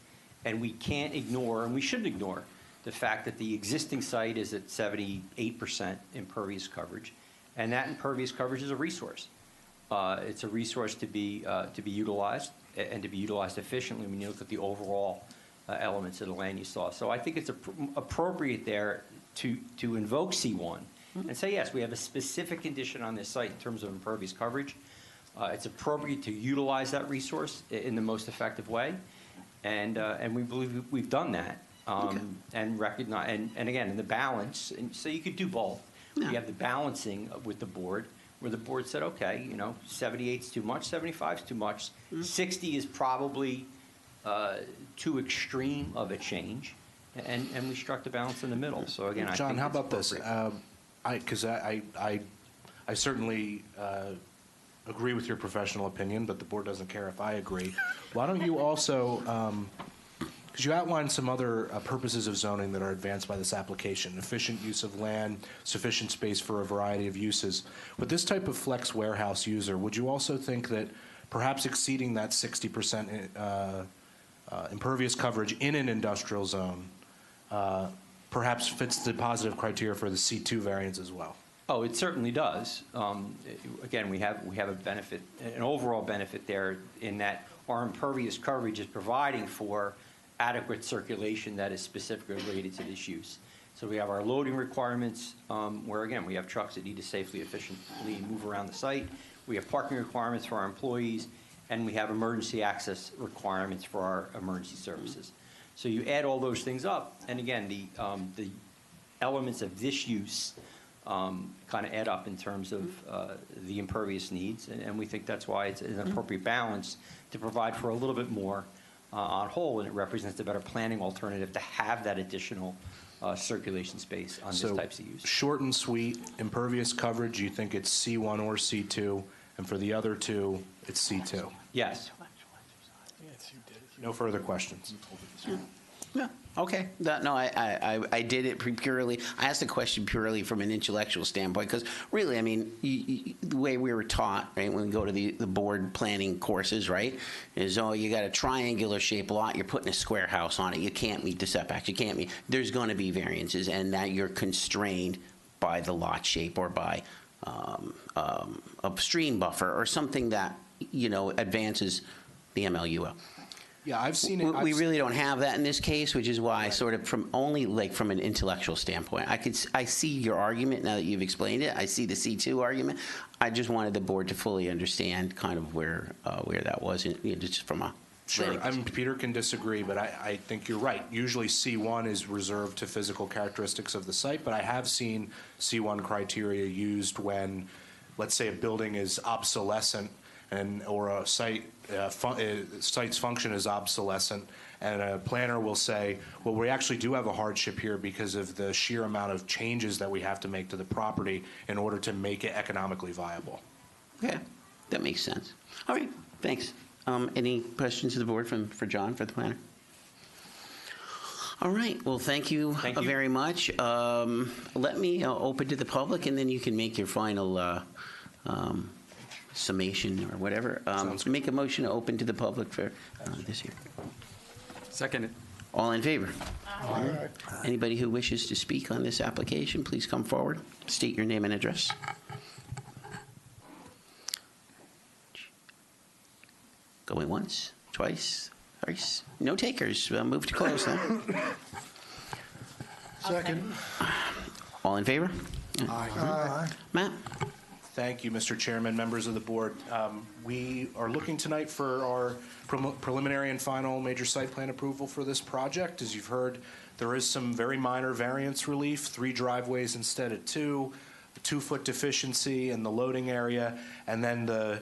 S12: and we can't ignore, and we shouldn't ignore, the fact that the existing site is at 78% impervious coverage, and that impervious coverage is a resource. It's a resource to be utilized, and to be utilized efficiently when you look at the overall elements of the land use law. So I think it's appropriate there to invoke C1 and say, yes, we have a specific condition on this site in terms of impervious coverage. It's appropriate to utilize that resource in the most effective way, and we believe we've done that. And recognize, and again, in the balance, and so you could do both.
S1: Yeah.
S12: We have the balancing with the board, where the board said, okay, 78 is too much, 75 is too much, 60 is probably too extreme of a change, and we struck the balance in the middle. So again,
S6: John,
S12: I think
S6: how
S12: it's
S6: about this?
S12: appropriate.
S6: Because I certainly agree with your professional opinion, but the board doesn't care if I agree. Why don't you also, because you outlined some other purposes of zoning that are advanced by this application: efficient use of land, sufficient space for a variety of uses. With this type of flex warehouse user, would you also think that perhaps exceeding that 60% impervious coverage in an industrial zone perhaps fits the positive criteria for the C2 variance as well?
S12: Oh, it certainly does. Again, we have a benefit, an overall benefit there, in that our impervious coverage is providing for adequate circulation that is specifically related to this use. So we have our loading requirements, where again, we have trucks that need to safely, efficiently move around the site. We have parking requirements for our employees, and we have emergency access requirements for our emergency services. So you add all those things up, and again, the elements of this use kind of add up in terms of the impervious needs, and we think that's why it's an appropriate balance to provide for a little bit more on whole, and it represents a better planning alternative to have that additional circulation space on these types of use.
S6: Short and sweet, impervious coverage, you think it's C1 or C2, and for the other two, it's C2?
S12: Yes.
S6: No further questions?
S1: Yeah, okay. No, I did it purely, I asked the question purely from an intellectual standpoint, because really, I mean, the way we were taught, right, when we go to the board planning courses, right, is, oh, you got a triangular shaped lot, you're putting a square house on it, you can't meet the setbacks, you can't meet, there's going to be variances, and that you're constrained by the lot shape or by a stream buffer or something that, advances the MLUL.
S6: Yeah, I've seen it.
S1: We really don't have that in this case, which is why sort of from an intellectual standpoint, I see your argument now that you've explained it. I see the C2 argument. I just wanted the board to fully understand kind of where that was, just from a
S6: Sure. Peter can disagree, but I think you're right. Usually C1 is reserved to physical characteristics of the site, but I have seen C1 criteria used when, let's say, a building is obsolescent or a site's function is obsolescent, and a planner will say, well, we actually do have a hardship here because of the sheer amount of changes that we have to make to the property in order to make it economically viable.
S1: Okay, that makes sense. All right, thanks. Any questions to the board for John, for the planner? All right, well, thank you very much. Let me open to the public, and then you can make your final summation or whatever. Make a motion to open to the public for this year.
S13: Second.
S1: All in favor? Aye. Anybody who wishes to speak on this application, please come forward. State your name and address. Going once, twice, thrice. No takers. Move to close then.
S2: Second.
S1: All in favor?
S8: Aye.
S1: Matt?
S6: Thank you, Mr. Chairman, members of the board. We are looking tonight for our preliminary and final major site plan approval for this project. As you've heard, there is some very minor variance relief, 3 driveways instead of 2, a 2-foot deficiency in the loading area, and then the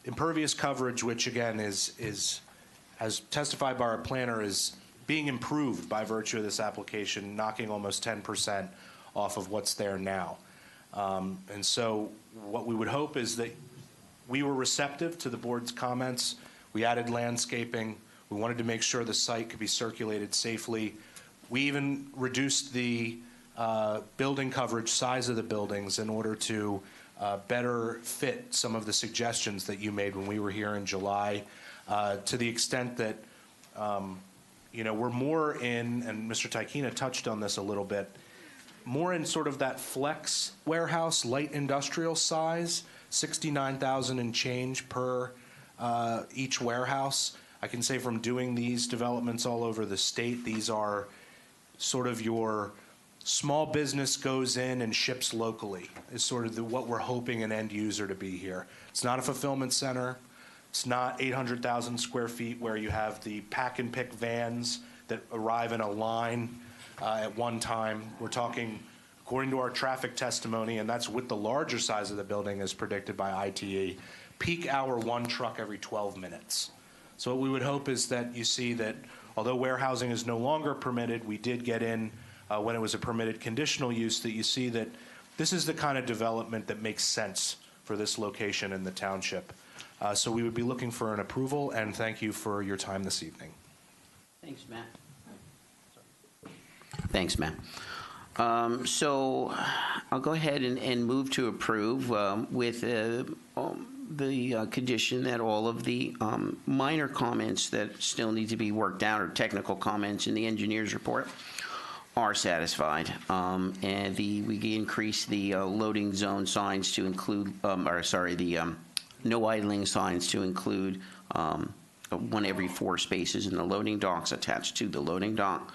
S6: impervious coverage, which again is as testified by our planner, is being improved by virtue of this application, knocking almost 10% off of what's there now. And so what we would hope is that we were receptive to the board's comments. We added landscaping. We wanted to make sure the site could be circulated safely. We even reduced the building coverage size of the buildings in order to better fit some of the suggestions that you made when we were here in July, to the extent that we're more in, and Mr. Tykina touched on this a little bit, more in sort of that flex warehouse, light industrial size, 69,000 and change per each warehouse. I can say from doing these developments all over the state, these are sort of your small business goes in and ships locally, is sort of what we're hoping an end user to be here. It's not a fulfillment center. It's not 800,000 square feet where you have the pack and pick vans that arrive in a line at one time. We're talking, according to our traffic testimony, and that's with the larger size of the building as predicted by ITE, peak hour 1 truck every 12 minutes. So what we would hope is that you see that although warehousing is no longer permitted, we did get in when it was a permitted conditional use, that you see that this is the kind of development that makes sense for this location in the township. So we would be looking for an approval, and thank you for your time this evening.
S1: Thanks, Matt. Thanks, Matt. So I'll go ahead and move to approve with the condition that all of the minor comments that still need to be worked out, or technical comments in the engineer's report, are satisfied. And we increase the loading zone signs to include, no idling signs to include 1 every 4 spaces in the loading docks attached to the loading dock.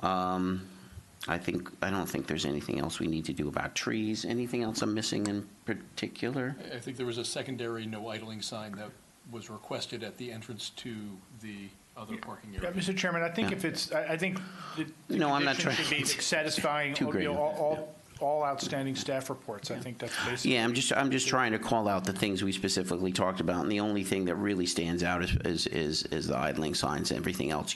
S1: I don't think there's anything else we need to do about trees. Anything else I'm missing in particular?
S3: I think there was a secondary no idling sign that was requested at the entrance to the other parking
S2: Yeah,
S3: area.
S2: Mr. Chairman, I think if it's, I think the
S1: No, I'm not
S2: condition
S1: trying-
S2: should be satisfying
S1: Too great.
S2: all outstanding staff reports. I think that's basically.
S1: Yeah, I'm just trying to call out the things we specifically talked about, and the only thing that really stands out is the idling signs. Everything else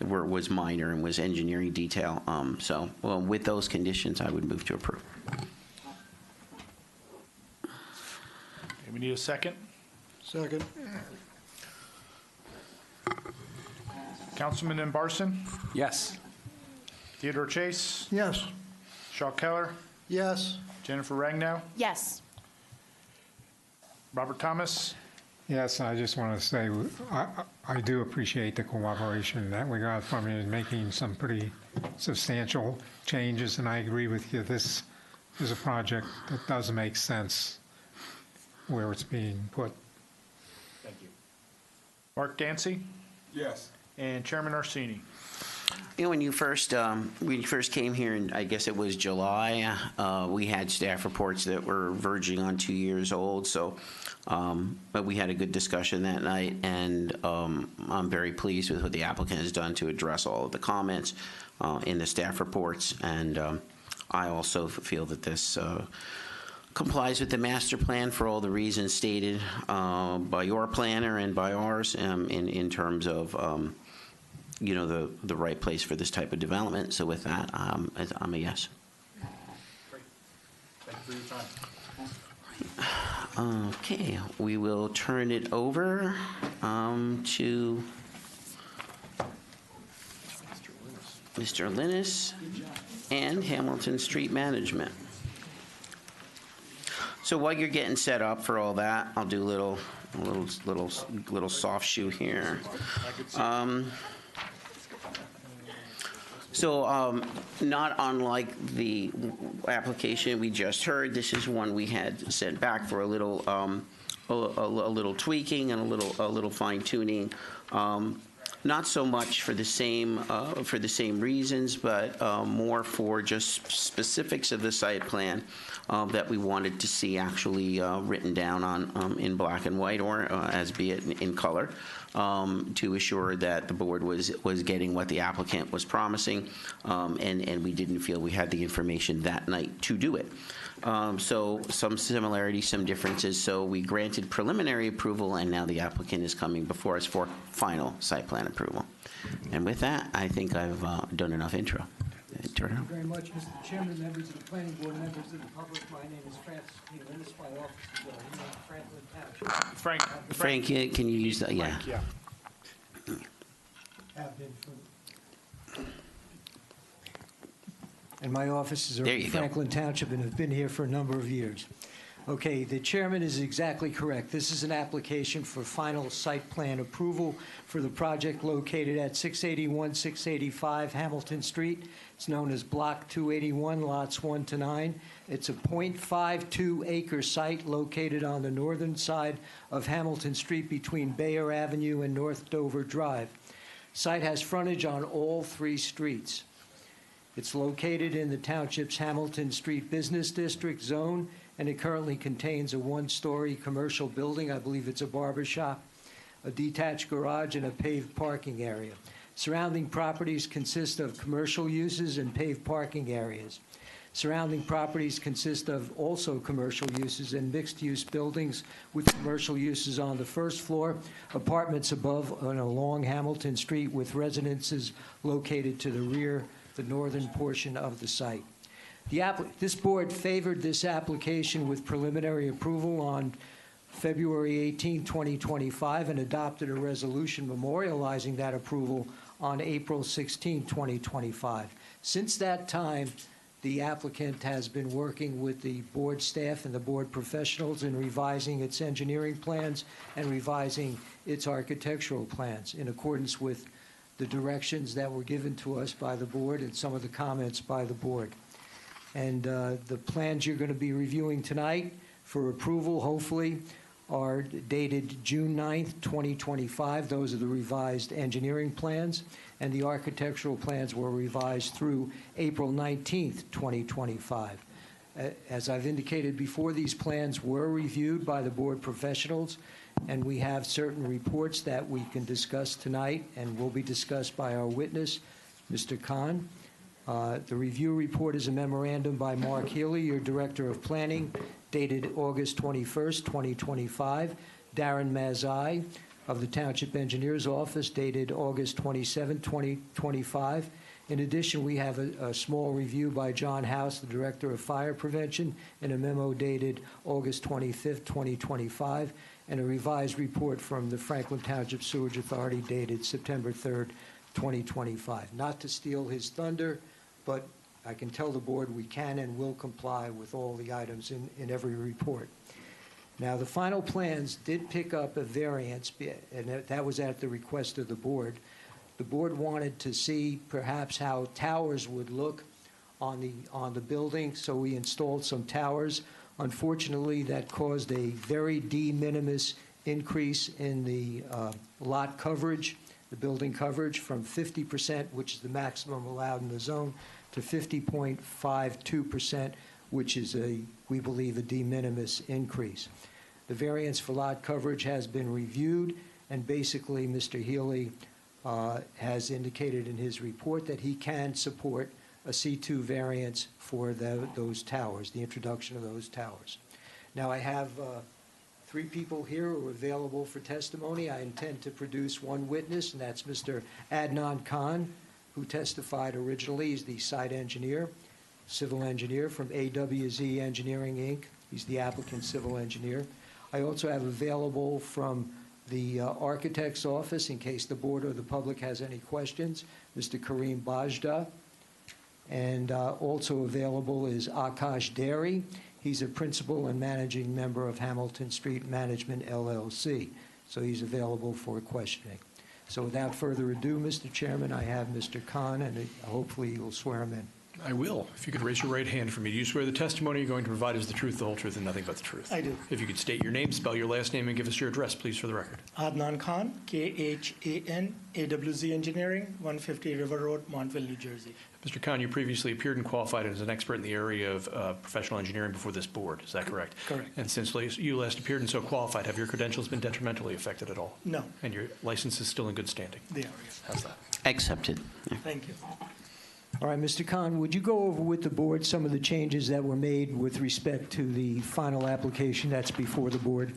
S1: was minor and was engineering detail. So, well, with those conditions, I would move to approve.
S2: Okay, we need a second.
S4: Second.
S2: Councilman Embarson,
S13: Yes.
S2: Theodore Chase,
S8: Yes.
S2: Shaw Keller,
S4: Yes.
S2: Jennifer Ragnow,
S9: Yes.
S2: Robert Thomas.
S7: Yes, I just want to say, I do appreciate the cooperation that we got from you in making some pretty substantial changes, and I agree with you. This is a project that does make sense where it's being put.
S6: Thank you.
S2: Mark Dancy,
S13: Yes.
S2: and Chairman Orsini.
S1: You know, when you first came here, and I guess it was July, we had staff reports that were verging on 2 years old. So, but we had a good discussion that night, and I'm very pleased with what the applicant has done to address all of the comments in the staff reports. And I also feel that this complies with the master plan for all the reasons stated by your planner and by ours in terms of the right place for this type of development. So with that, I'm a yes.
S6: Great. Thank you for your time.
S1: Okay, we will turn it over to Mr. Linus and Hamilton Street Management. So while you're getting set up for all that, I'll do a little soft shoe here. So not unlike the application we just heard, this is one we had sent back for a little tweaking and a little fine tuning. not so much for the same reasons, but more for just specifics of the site plan that we wanted to see actually written down on in black and white, or as be it in color, to assure that the board was getting what the applicant was promising, and we didn't feel we had the information that night to do it. So some similarities, some differences. So we granted preliminary approval, and now the applicant is coming before us for final site plan approval. And with that, I think I've done enough intro.
S14: Thank you very much, Mr. Chairman, members of the planning board, members of the public. My name is Francis P. Linus. My office is here in Franklin Township.
S1: Frank, can you use that? Yeah.
S2: Yeah.
S14: Have been for- And my offices are
S1: There
S14: in
S1: you go.
S14: Franklin Township and have been here for a number of years. Okay, the chairman is exactly correct. This is an application for final site plan approval for the project located at 681, 685 Hamilton Street. It's known as Block 281, lots 1 to 9. It's a .52 acre site located on the northern side of Hamilton Street between Bayer Avenue and North Dover Drive. Site has frontage on all 3 streets. It's located in the township's Hamilton Street Business District zone, and it currently contains a 1-story commercial building. I believe it's a barber shop, a detached garage, and a paved parking area. Surrounding properties consist of commercial uses and paved parking areas. Surrounding properties consist of also commercial uses and mixed-use buildings with commercial uses on the first floor, apartments above and along Hamilton Street with residences located to the rear, the northern portion of the site. This board favored this application with preliminary approval on February 18, 2025, and adopted a resolution memorializing that approval on April 16, 2025. Since that time, the applicant has been working with the board staff and the board professionals in revising its engineering plans and revising its architectural plans in accordance with the directions that were given to us by the board and some of the comments by the board. And the plans you're going to be reviewing tonight for approval, hopefully, are dated June 9th, 2025. Those are the revised engineering plans, and the architectural plans were revised through April 19th, 2025. As I've indicated before, these plans were reviewed by the board professionals, and we have certain reports that we can discuss tonight and will be discussed by our witness, Mr. Khan. The review report is a memorandum by Mark Healy, your Director of Planning, dated August 21st, 2025. Darren Mazai of the Township Engineers Office, dated August 27, 2025. In addition, we have a small review by John House, the Director of Fire Prevention, in a memo dated August 25th, 2025, and a revised report from the Franklin Township Sewerage Authority dated September 3rd, 2025. Not to steal his thunder, but I can tell the board we can and will comply with all the items in every report. Now, the final plans did pick up a variance, and that was at the request of the board. The board wanted to see perhaps how towers would look on the building, so we installed some towers. Unfortunately, that caused a very de minimis increase in the lot coverage, the building coverage, from 50%, which is the maximum allowed in the zone, to 50.52%, which is we believe, a de minimis increase. The variance for lot coverage has been reviewed, and basically Mr. Healy has indicated in his report that he can support a C2 variance for those towers, the introduction of those towers. Now, I have 3 people here who are available for testimony. I intend to produce one witness, and that's Mr. Adnan Khan, who testified originally. He's the site engineer, civil engineer from AWZ Engineering, Inc. He's the applicant civil engineer. I also have available from the architect's office, in case the board or the public has any questions, Mr. Kareem Bajda. And also available is Akash Dairy. He's a principal and managing member of Hamilton Street Management, LLC. So he's available for questioning. So without further ado, Mr. Chairman, I have Mr. Khan, and hopefully you'll swear him in.
S3: I will. If you could raise your right hand for me. Do you swear the testimony you're going to provide is the truth, the whole truth, and nothing but the truth?
S15: I do.
S3: If you could state your name, spell your last name, and give us your address, please, for the record.
S15: Adnan Khan, Khan, AWZ Engineering, 150 River Road, Montville, New Jersey.
S3: Mr. Khan, you previously appeared and qualified as an expert in the area of professional engineering before this board. Is that correct?
S15: Correct.
S3: And since you last appeared and so qualified, have your credentials been detrimentally affected at all?
S15: No,
S3: And your license is still in good standing?
S15: they are, yes.
S3: How's that?
S1: Accepted.
S15: Thank you.
S14: All right, Mr. Khan, would you go over with the board some of the changes that were made with respect to the final application that's before the board?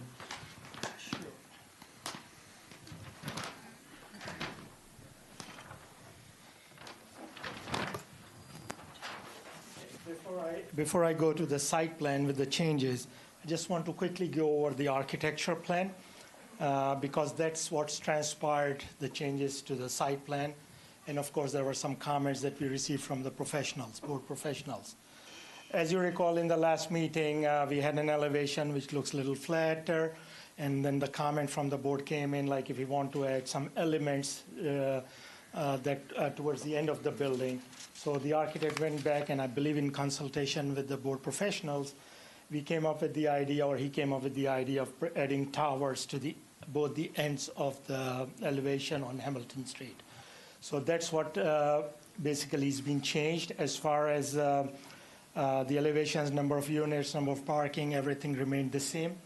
S15: Before I go to the site plan with the changes, I just want to quickly go over the architecture plan because that's what's transpired, the changes to the site plan. And of course, there were some comments that we received from the professionals, board professionals. As you recall, in the last meeting, we had an elevation which looks a little flatter, and then the comment from the board came in, like if we want to add some elements towards the end of the building. So the architect went back, and I believe in consultation with the board professionals, we came up with the idea, or he came up with the idea of adding towers to both the ends of the elevation on Hamilton Street. So that's what basically is being changed as far as the elevations, number of units, number of parking, everything remained the same.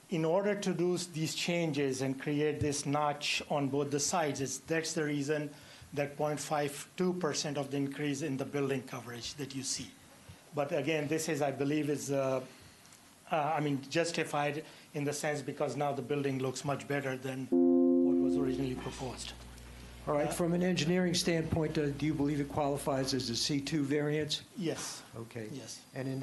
S15: In order to do these changes and create this notch on both the sides, that's the reason that 0.52% of the increase in the building coverage that you see. But again, this is, I believe, justified in the sense because now the building looks much better than what was originally proposed.
S14: All right, from an engineering standpoint, do you believe it qualifies as a C2 variance?
S15: Yes.
S14: Okay.
S15: Yes.
S14: And in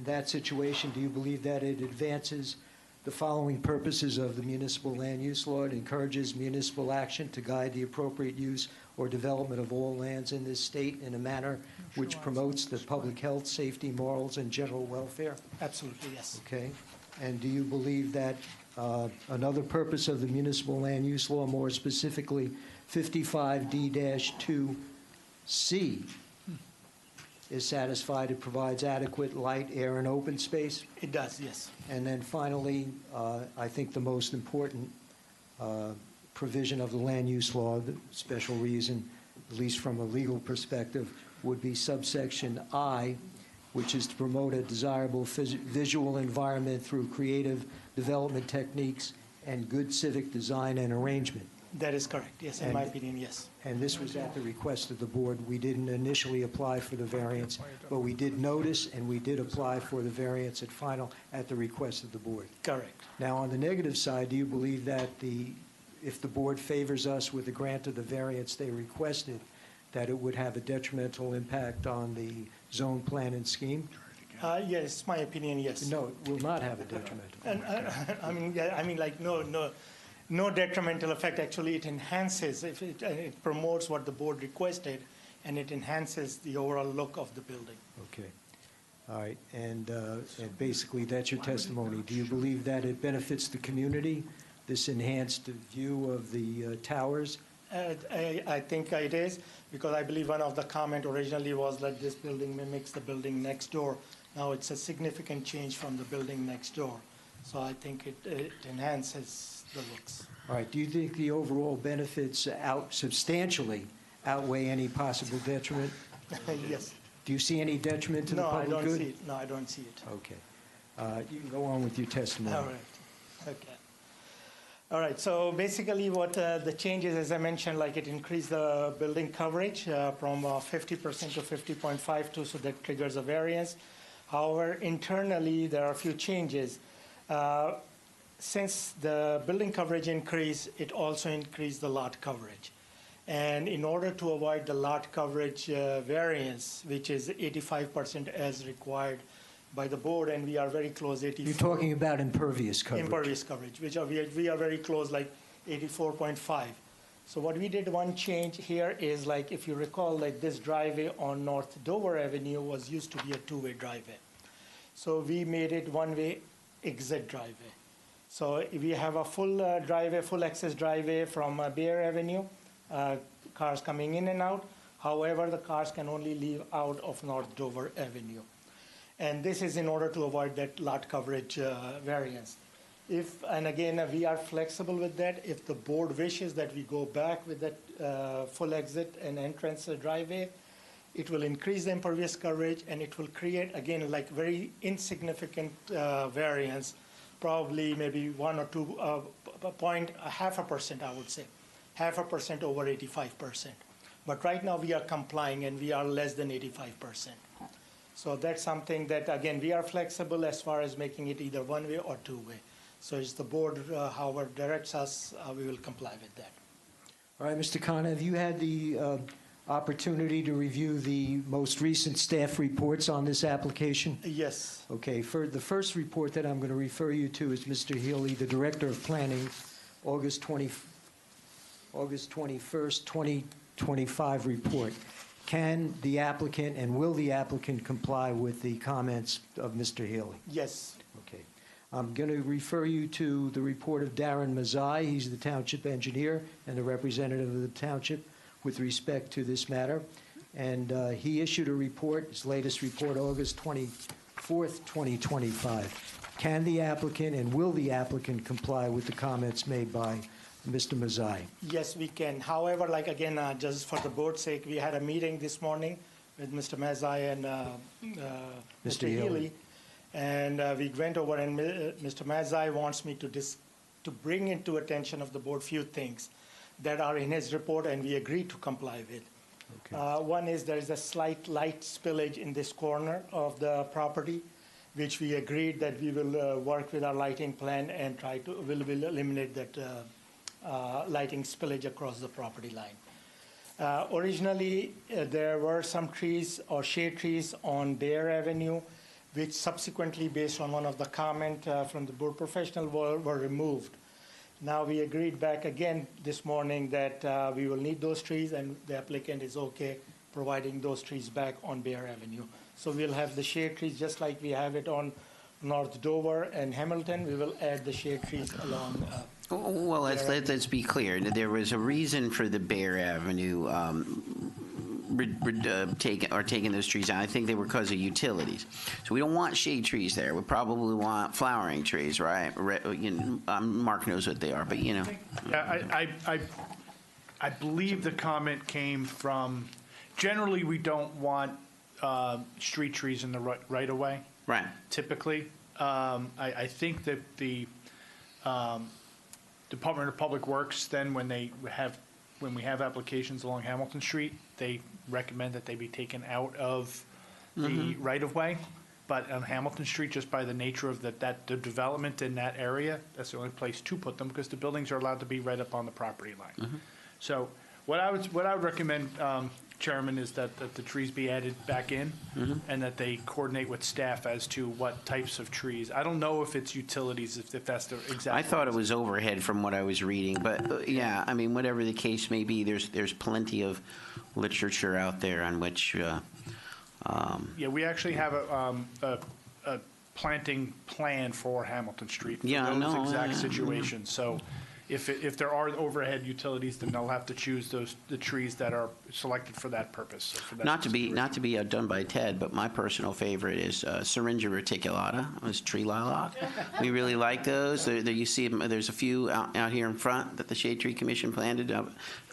S14: that situation, do you believe that it advances the following purposes of the municipal land use law? It encourages municipal action to guide the appropriate use or development of all lands in this state in a manner which promotes the public health, safety, morals, and general welfare?
S15: Absolutely, yes.
S14: Okay. And do you believe that another purpose of the municipal land use law, more specifically 55D-2C, is satisfied? It provides adequate light, air, and open space?
S15: It does, yes.
S14: And then finally, I think the most important provision of the land use law, the special reason, at least from a legal perspective, would be subsection I, which is to promote a desirable visual environment through creative development techniques and good civic design and arrangement.
S15: That is correct, yes, in my opinion, yes.
S14: And this was at the request of the board. We didn't initially apply for the variance, but we did notice and we did apply for the variance at final at the request of the board.
S15: Correct.
S14: Now, on the negative side, do you believe that if the board favors us with the grant of the variance they requested, that it would have a detrimental impact on the zone plan and scheme?
S15: Yes, my opinion, yes.
S14: No, it will not have a detrimental.
S15: And no detrimental effect. Actually, it enhances, it promotes what the board requested, and it enhances the overall look of the building.
S14: Okay. All right. And basically, that's your testimony. Do you believe that it benefits the community, this enhanced view of the towers?
S15: I think it is, because I believe one of the comment originally was that this building mimics the building next door. Now it's a significant change from the building next door. So I think it enhances the looks.
S14: All right. Do you think the overall benefits substantially outweigh any possible detriment?
S15: Yes.
S14: Do you see any detriment to the public good?
S15: No, I don't see it. No, I don't see it.
S14: Okay. You can go on with your testimony.
S15: All right. Okay. All right, so basically what the changes, as I mentioned, like it increased the building coverage from 50% to 50.52, so that triggers a variance. However, internally, there are a few changes. Since the building coverage increased, it also increased the lot coverage. And in order to avoid the lot coverage variance, which is 85% as required by the board, and we are very close, 84.
S14: You're talking about impervious coverage.
S15: Impervious coverage, which we are very close, like 84.5. So what we did, one change here is, like, if you recall, like this driveway on North Dover Avenue was used to be a two-way driveway. So we made it one-way exit driveway. So we have a full driveway, full access driveway from Bear Avenue, cars coming in and out. However, the cars can only leave out of North Dover Avenue. And this is in order to avoid that lot coverage variance. And again, we are flexible with that. If the board wishes that we go back with that full exit and entrance driveway, it will increase the impervious coverage, and it will create, again, like very insignificant variance, probably maybe 1 or 2 half a percent, I would say, 0.5% over 85%. But right now we are complying, and we are less than 85%. So that's something that, again, we are flexible as far as making it either one-way or two-way. So it's the board, however directs us, we will comply with that.
S14: All right, Mr. Khan, have you had the opportunity to review the most recent staff reports on this application?
S15: Yes.
S14: Okay, for the first report that I'm going to refer you to is Mr. Healy, the Director of Planning, August 21st, 2025 report. Can the applicant and will the applicant comply with the comments of Mr. Healy?
S15: Yes.
S14: Okay. I'm going to refer you to the report of Darren Mazzai. He's the township engineer and the representative of the township with respect to this matter. And he issued a report, his latest report, August 24th, 2025. Can the applicant and will the applicant comply with the comments made by Mr. Mazzai?
S15: Yes, we can. However, like again, just for the board's sake, we had a meeting this morning with Mr. Mazzai and Mr. Healy. And we went over, and Mr. Mazzai wants me to bring into attention of the board few things that are in his report, and we agreed to comply with. Okay. One is there is a slight light spillage in this corner of the property, which we agreed that we will work with our lighting plan and will eliminate that lighting spillage across the property line. Originally, there were some trees or shade trees on Bear Avenue, which subsequently, based on one of the comment from the board professional, were removed. Now we agreed back again this morning that we will need those trees, and the applicant is okay providing those trees back on Bear Avenue. So we'll have the shade trees just like we have it on North Dover and Hamilton. We will add the shade trees along.
S1: Well, let's be clear. There was a reason for the Bear Avenue taking those trees out. I think they were because of utilities. So we don't want shade trees there. We probably want flowering trees, right? Mark knows what they are, but you know.
S2: Yeah, I believe the comment came from, generally we don't want street trees in the right of way.
S1: Right.
S2: Typically. I think that the Department of Public Works, then when we have applications along Hamilton Street, they recommend that they be taken out of the right-of-way. But on Hamilton Street, just by the nature of the development in that area, that's the only place to put them, because the buildings are allowed to be right up on the property line. So what I would recommend, Chairman, is that the trees be added back in, and that they coordinate with staff as to what types of trees. I don't know if it's utilities, if that's the exact.
S1: I thought it was overhead from what I was reading, but yeah, I mean, whatever the case may be, there's plenty of literature out there on which.
S2: Yeah, we actually have a planting plan for Hamilton Street for those exact situations. So if there are overhead utilities, then they'll have to choose the trees that are selected for that purpose. So for that
S1: not to be outdone by Ted, but my personal favorite is Syringa reticulata. It's tree lilac. We really like those. There you see them. There's a few out here in front that the Shade Tree Commission planted,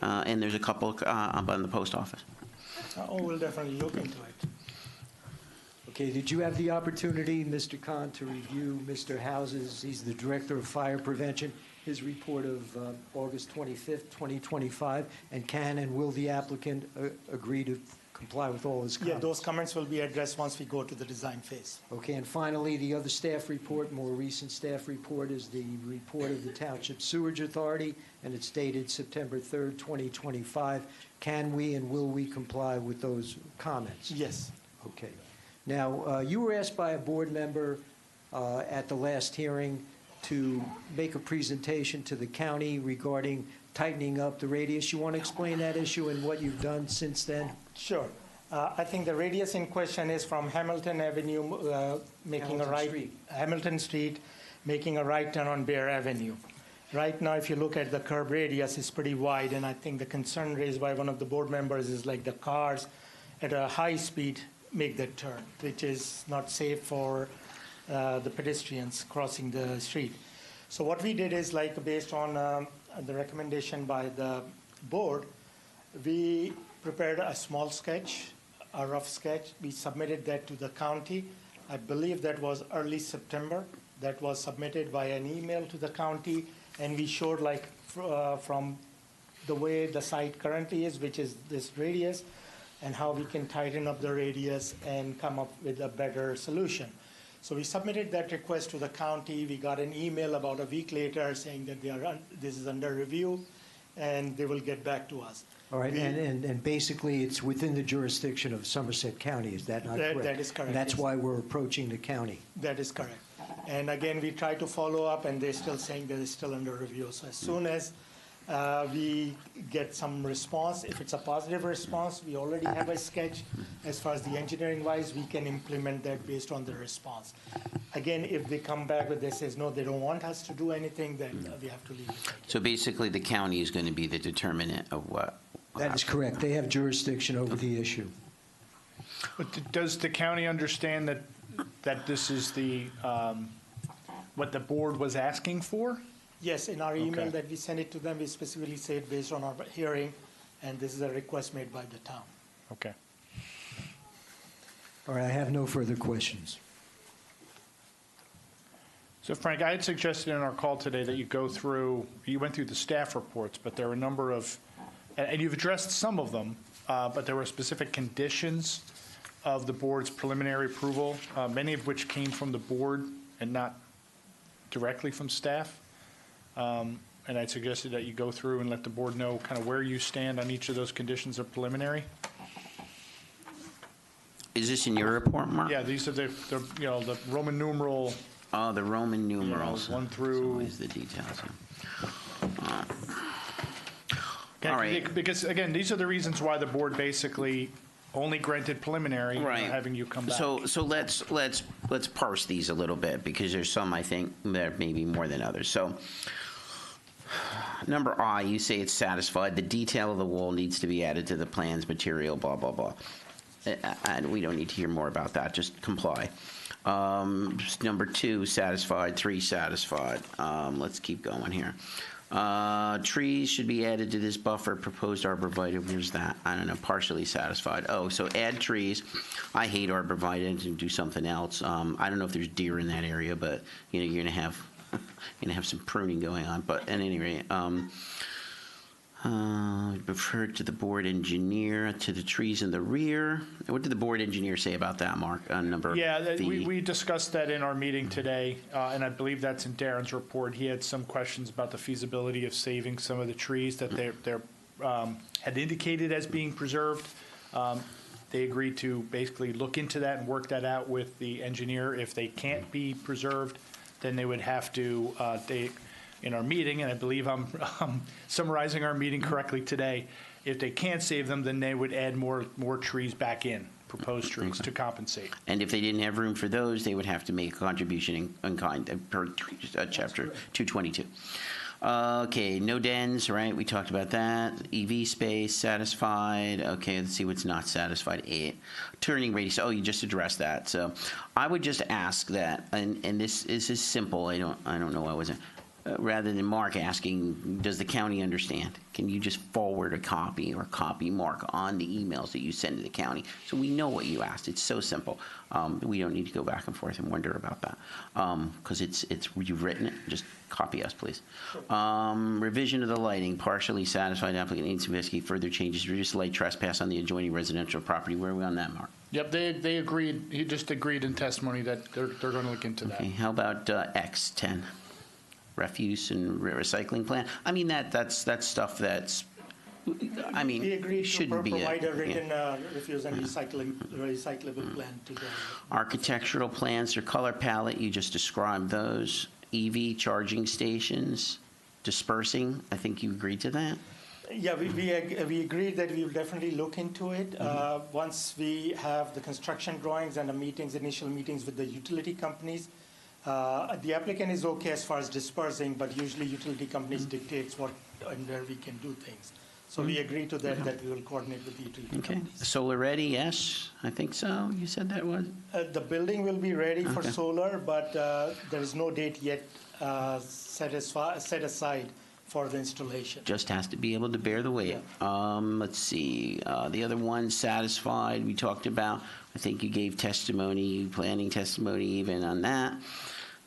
S1: and there's a couple up on the post office.
S15: We'll definitely look into it.
S14: Okay, did you have the opportunity, Mr. Khan, to review Mr. House's, he's the Director of Fire Prevention, his report of August 25th, 2025, and can and will the applicant agree to comply with all his comments?
S15: Yeah, those comments will be addressed once we go to the design phase.
S14: Okay, and finally, the other staff report, more recent staff report, is the report of the Township Sewerage Authority, and it's dated September 3rd, 2025. Can we and will we comply with those comments?
S15: Yes.
S14: Okay. Now, you were asked by a board member at the last hearing to make a presentation to the county regarding tightening up the radius. You want to explain that issue and what you've done since then?
S15: Sure. I think the radius in question is from Hamilton Avenue, making a right, Hamilton Street, making a right turn on Bear Avenue. Right now, if you look at the curb radius, it's pretty wide, and I think the concern raised by one of the board members is like the cars at a high speed make that turn, which is not safe for the pedestrians crossing the street. So what we did is, like, based on the recommendation by the board, we prepared a small sketch, a rough sketch. We submitted that to the county. I believe that was early September. That was submitted by an email to the county, and we showed, like, from the way the site currently is, which is this radius, and how we can tighten up the radius and come up with a better solution. So we submitted that request to the county. We got an email about a week later saying that this is under review, and they will get back to us.
S14: All right, and basically, it's within the jurisdiction of Somerset County, is that not correct?
S15: That is correct.
S14: And that's
S15: yes.
S14: why we're approaching the county.
S15: That is correct. And again, we try to follow up, and they're still saying that it's still under review. So as soon as we get some response, if it's a positive response, we already have a sketch. As far as the engineering-wise, we can implement that based on the response. Again, if they come back with this says, no, they don't want us to do anything, then we have to leave it.
S1: So basically, the county is going to be the determinant of what?
S14: That is correct. They have jurisdiction over the issue.
S2: But does the county understand that this is the, what the board was asking for?
S15: Yes, in our email
S2: Okay.
S15: that we sent it to them, we specifically said based on our hearing, and this is a request made by the town.
S2: Okay.
S14: All right, I have no further questions.
S2: So Frank, I had suggested in our call today that you went through the staff reports, but there are a number of, and you've addressed some of them, but there were specific conditions of the board's preliminary approval, many of which came from the board and not directly from staff. And I suggested that you go through and let the board know kind of where you stand on each of those conditions of preliminary.
S1: Is this in your report, Mark?
S2: Yeah, these are the Roman numeral.
S1: Oh, the Roman numerals.
S2: One through.
S1: Always the details. Yeah.
S2: Okay,
S1: All right.
S2: Because, again, these are the reasons why the board basically only granted preliminary,
S1: Right.
S2: having you come back.
S1: So let's parse these a little bit, because there's some, I think, that may be more than others. So number I, you say it's satisfied. The detail of the wall needs to be added to the plans, material, blah, blah, blah. And we don't need to hear more about that. Just comply. Number 2, satisfied. 3, satisfied. Let's keep going here. Trees should be added to this buffer. Proposed arborvitae. Where's that? I don't know. Partially satisfied. Oh, so add trees. I hate arborvitae, and do something else. I don't know if there's deer in that area, but you're gonna have some pruning going on. But at any rate, refer to the board engineer to the trees in the rear. What did the board engineer say about that, Mark? On number
S2: we discussed that in our meeting today, and I believe that's in Darren's report. He had some questions about the feasibility of saving some of the trees that they had indicated as being preserved. They agreed to basically look into that and work that out with the engineer. If they can't be preserved, then they would have to, in our meeting, and I believe I'm summarizing our meeting correctly today, if they can't save them, then they would add more trees back in, proposed trees, to compensate.
S1: And if they didn't have room for those, they would have to make a contribution in kind per chapter 222. Okay, no dens, right? We talked about that. EV space, satisfied. Okay, let's see what's not satisfied. 8. Turning radius. Oh, you just addressed that. So I would just ask that, and this is simple. I don't know why I wasn't. Rather than Mark asking, does the county understand? Can you just forward a copy or copy Mark on the emails that you send to the county so we know what you asked? It's so simple. We don't need to go back and forth and wonder about that because you've written it. Just copy us, please. Revision of the lighting. Partially satisfied. Applicant needs to investigate further changes. Reduce light trespass on the adjoining residential property. Where are we on that, Mark?
S2: Yep, they agreed. He just agreed in testimony that they're going to look into that.
S1: Okay. How about X10? Refuse and recycling plan. I mean, that's stuff that's, I mean,
S15: We agreed to
S1: shouldn't be
S15: provide a
S1: yeah.
S15: written refuse and recyclable plan to them.
S1: Architectural plans or color palette, you just described those. EV charging stations, dispersing, I think you agreed to that?
S15: Yeah, we agreed that we will definitely look into it. Once we have the construction drawings and the initial meetings with the utility companies, The applicant is okay as far as dispersing, but usually utility companies dictates what and where we can do things. So we agree to that we will coordinate with the utility
S1: Okay.
S15: companies.
S1: Solar ready, yes? I think so. You said that was?
S15: The building will be ready for
S1: Okay.
S15: solar, but there is no date yet set aside for the installation.
S1: Just has to be able to bear the weight. Let's see, the other one, satisfied, we talked about. I think you gave testimony, planning testimony even on that.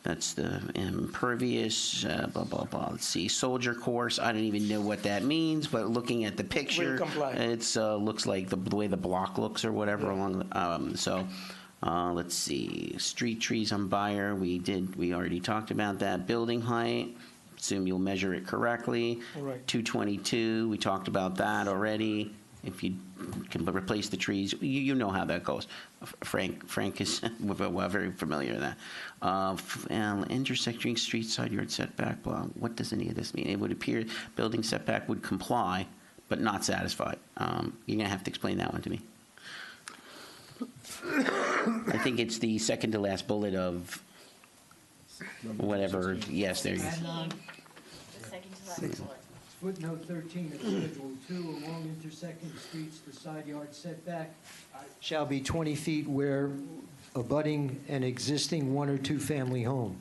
S1: That's the impervious, blah, blah, blah. Let's see, soldier course, I don't even know what that means, but looking at the picture,
S15: Will comply.
S1: it's, looks like the way the block looks or whatever along, let's see, street trees on Buyer, we already talked about that. Building height, assume you'll measure it correctly.
S15: Right.
S1: 222, we talked about that already. If you can replace the trees, you know how that goes. Frank is very familiar with that. And intersecting street side yard setback, blah, what does any of this mean? It would appear building setback would comply, but not satisfied. You're gonna have to explain that one to me. I think it's the second to last bullet of whatever, yes, there you go.
S9: The second to last bullet.
S14: Footnote 13 of Schedule 2, along intersecting streets, the side yard setback shall be 20 feet where abutting an existing one or two family home.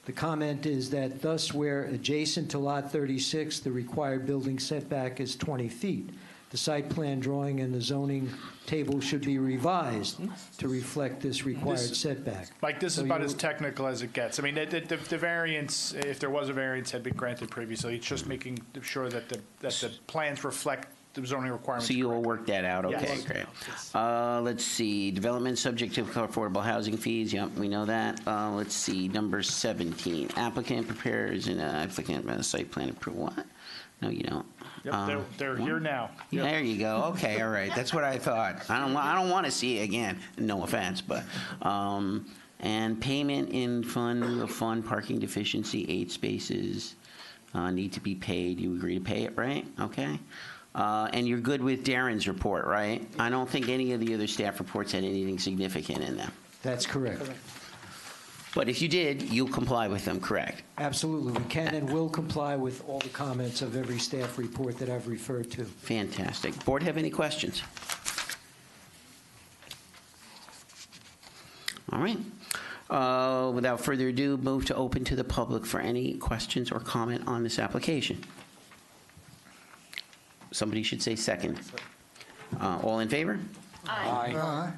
S14: The comment is that thus where adjacent to Lot 36, the required building setback is 20 feet. The site plan drawing and the zoning table should be revised to reflect this required setback.
S2: Mike, this is
S14: So
S2: about
S14: you-
S2: as technical as it gets. I mean, the variance, if there was a variance, had been granted previously. It's just making sure that the plans reflect the zoning requirements.
S1: So you will work that out, okay,
S2: Yes.
S1: great. Let's see, development subject to affordable housing fees, yep, we know that. Let's see, number 17, applicant prepares an applicant site plan approval, what? No, you don't.
S2: Yep, they're here now.
S1: Yeah, there you go, okay, all right, that's what I thought. I don't want to see it again, no offense, but, and payment in fund parking deficiency, 8 spaces, need to be paid, you agree to pay it, right? Okay. And you're good with Darren's report, right? I don't think any of the other staff reports had anything significant in them.
S14: That's correct.
S1: But if you did, you'll comply with them, correct?
S14: Absolutely, we can and will comply with all the comments of every staff report that I've referred to.
S1: Fantastic. Board have any questions? All right. Without further ado, move to open to the public for any questions or comment on this application. Somebody should say second. All in favor?
S8: Aye.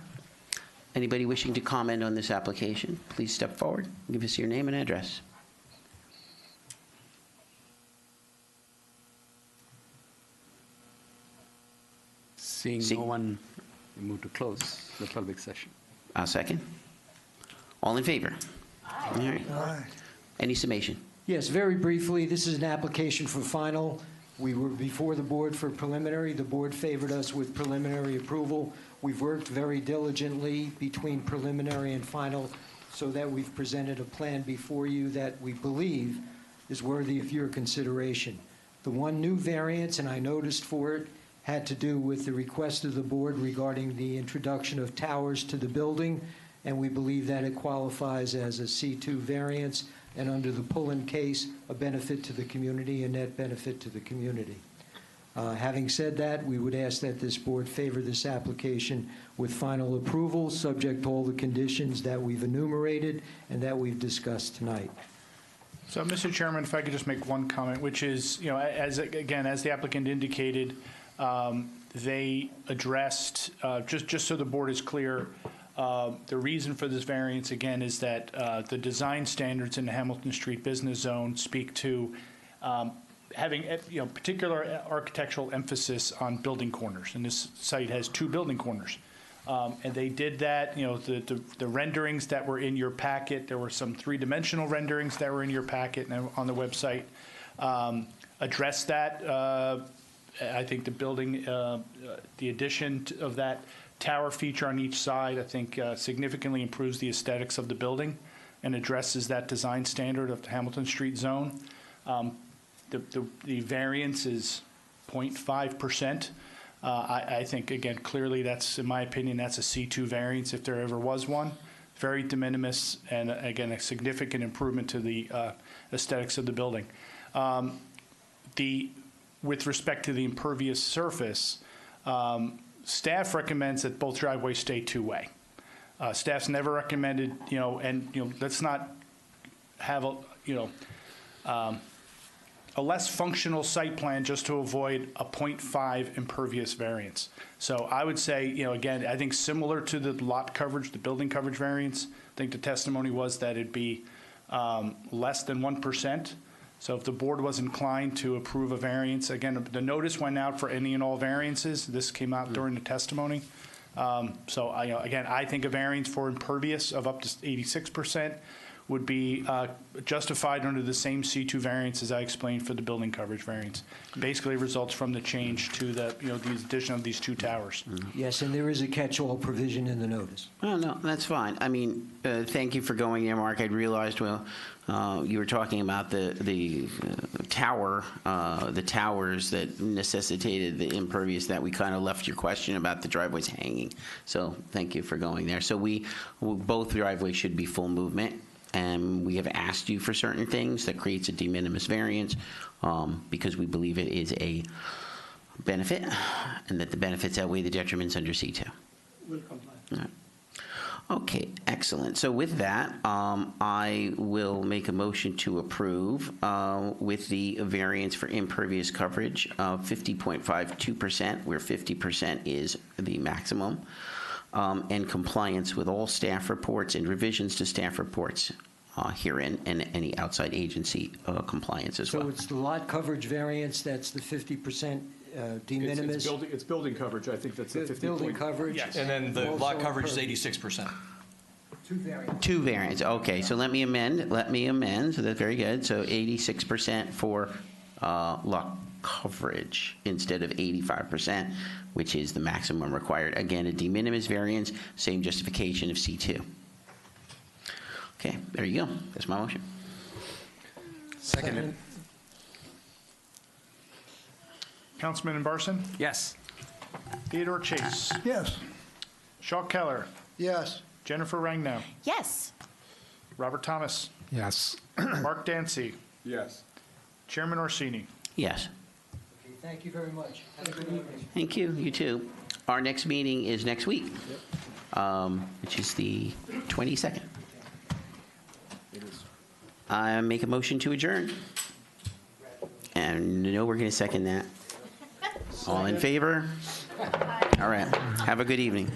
S1: Anybody wishing to comment on this application, please step forward. Give us your name and address.
S13: Seeing no one, we move to close the public session.
S1: I'll second. All in favor? All right.
S8: Aye.
S1: Any summation?
S14: Yes, very briefly, this is an application for final. We were before the board for preliminary. The board favored us with preliminary approval. We've worked very diligently between preliminary and final so that we've presented a plan before you that we believe is worthy of your consideration. The one new variance, and I noticed for it, had to do with the request of the board regarding the introduction of towers to the building, and we believe that it qualifies as a C2 variance, and under the Pullen case, a benefit to the community, a net benefit to the community. Having said that, we would ask that this board favor this application with final approval, subject to all the conditions that we've enumerated and that we've discussed tonight.
S2: So, Mr. Chairman, if I could just make one comment, which is, as the applicant indicated, they addressed, just so the board is clear, the reason for this variance, again, is that the design standards in the Hamilton Street Business Zone speak to having, particular architectural emphasis on building corners. And this site has 2 building corners. And they did that, the renderings that were in your packet, there were some 3-dimensional renderings that were in your packet and on the website, addressed that. I think the building, the addition of that tower feature on each side, I think significantly improves the aesthetics of the building and addresses that design standard of the Hamilton Street zone. The variance is 0.5%. I think, again, clearly that's, in my opinion, that's a C2 variance if there ever was one. very de minimis, and again, a significant improvement to the aesthetics of the building. With respect to the impervious surface, staff recommends that both driveways stay two-way. Staff's never recommended, let's not have a less functional site plan just to avoid a 0.5 impervious variance. So I would say, again, I think similar to the lot coverage, the building coverage variance, I think the testimony was that it'd be less than 1%. So if the board was inclined to approve a variance, again, the notice went out for any and all variances. This came out during the testimony. So again, I think a variance for impervious of up to 86% would be justified under the same C2 variance as I explained for the building coverage variance. Basically results from the change to the addition of these two towers.
S14: Yes, and there is a catch-all provision in the notice.
S1: Oh, no, that's fine. I mean, thank you for going there, Mark. I realized, you were talking about the towers that necessitated the impervious, that we kind of left your question about the driveways hanging. So thank you for going there. So both driveways should be full movement, and we have asked you for certain things that creates a de minimis variance because we believe it is a benefit and that the benefits outweigh the detriments under C2.
S15: Will comply.
S1: All right. Okay, excellent. So with that, I will make a motion to approve with the variance for impervious coverage of 50.52%, where 50% is the maximum, and compliance with all staff reports and revisions to staff reports herein, and any outside agency compliance as well.
S14: So it's the lot coverage variance, that's the 50% de minimis?
S3: It's building coverage, I think that's the 50
S14: Building
S3: point.
S14: coverage?
S3: Yes. And then the
S14: Also
S3: lot coverage is
S14: impervious.
S3: 86%.
S1: Two variants, okay, so let me amend, so that's very good. So 86% for lot coverage instead of 85%, which is the maximum required. Again, a de minimis variance, same justification of C2. Okay, there you go, that's my motion.
S6: Second.
S2: Councilman Barson?
S13: Yes.
S2: Theodore Chase?
S8: Yes.
S2: Shaw Keller?
S4: Yes.
S2: Jennifer Rangno?
S9: Yes.
S2: Robert Thomas?
S7: Yes.
S2: Mark Dancy?
S3: Yes.
S2: Chairman Orsini?
S1: Yes.
S14: Okay, thank you very much. Have a good evening.
S1: Thank you, you too. Our next meeting is next week, which is the 22nd. I make a motion to adjourn. And no, we're going to second that. All in favor? All right, have a good evening.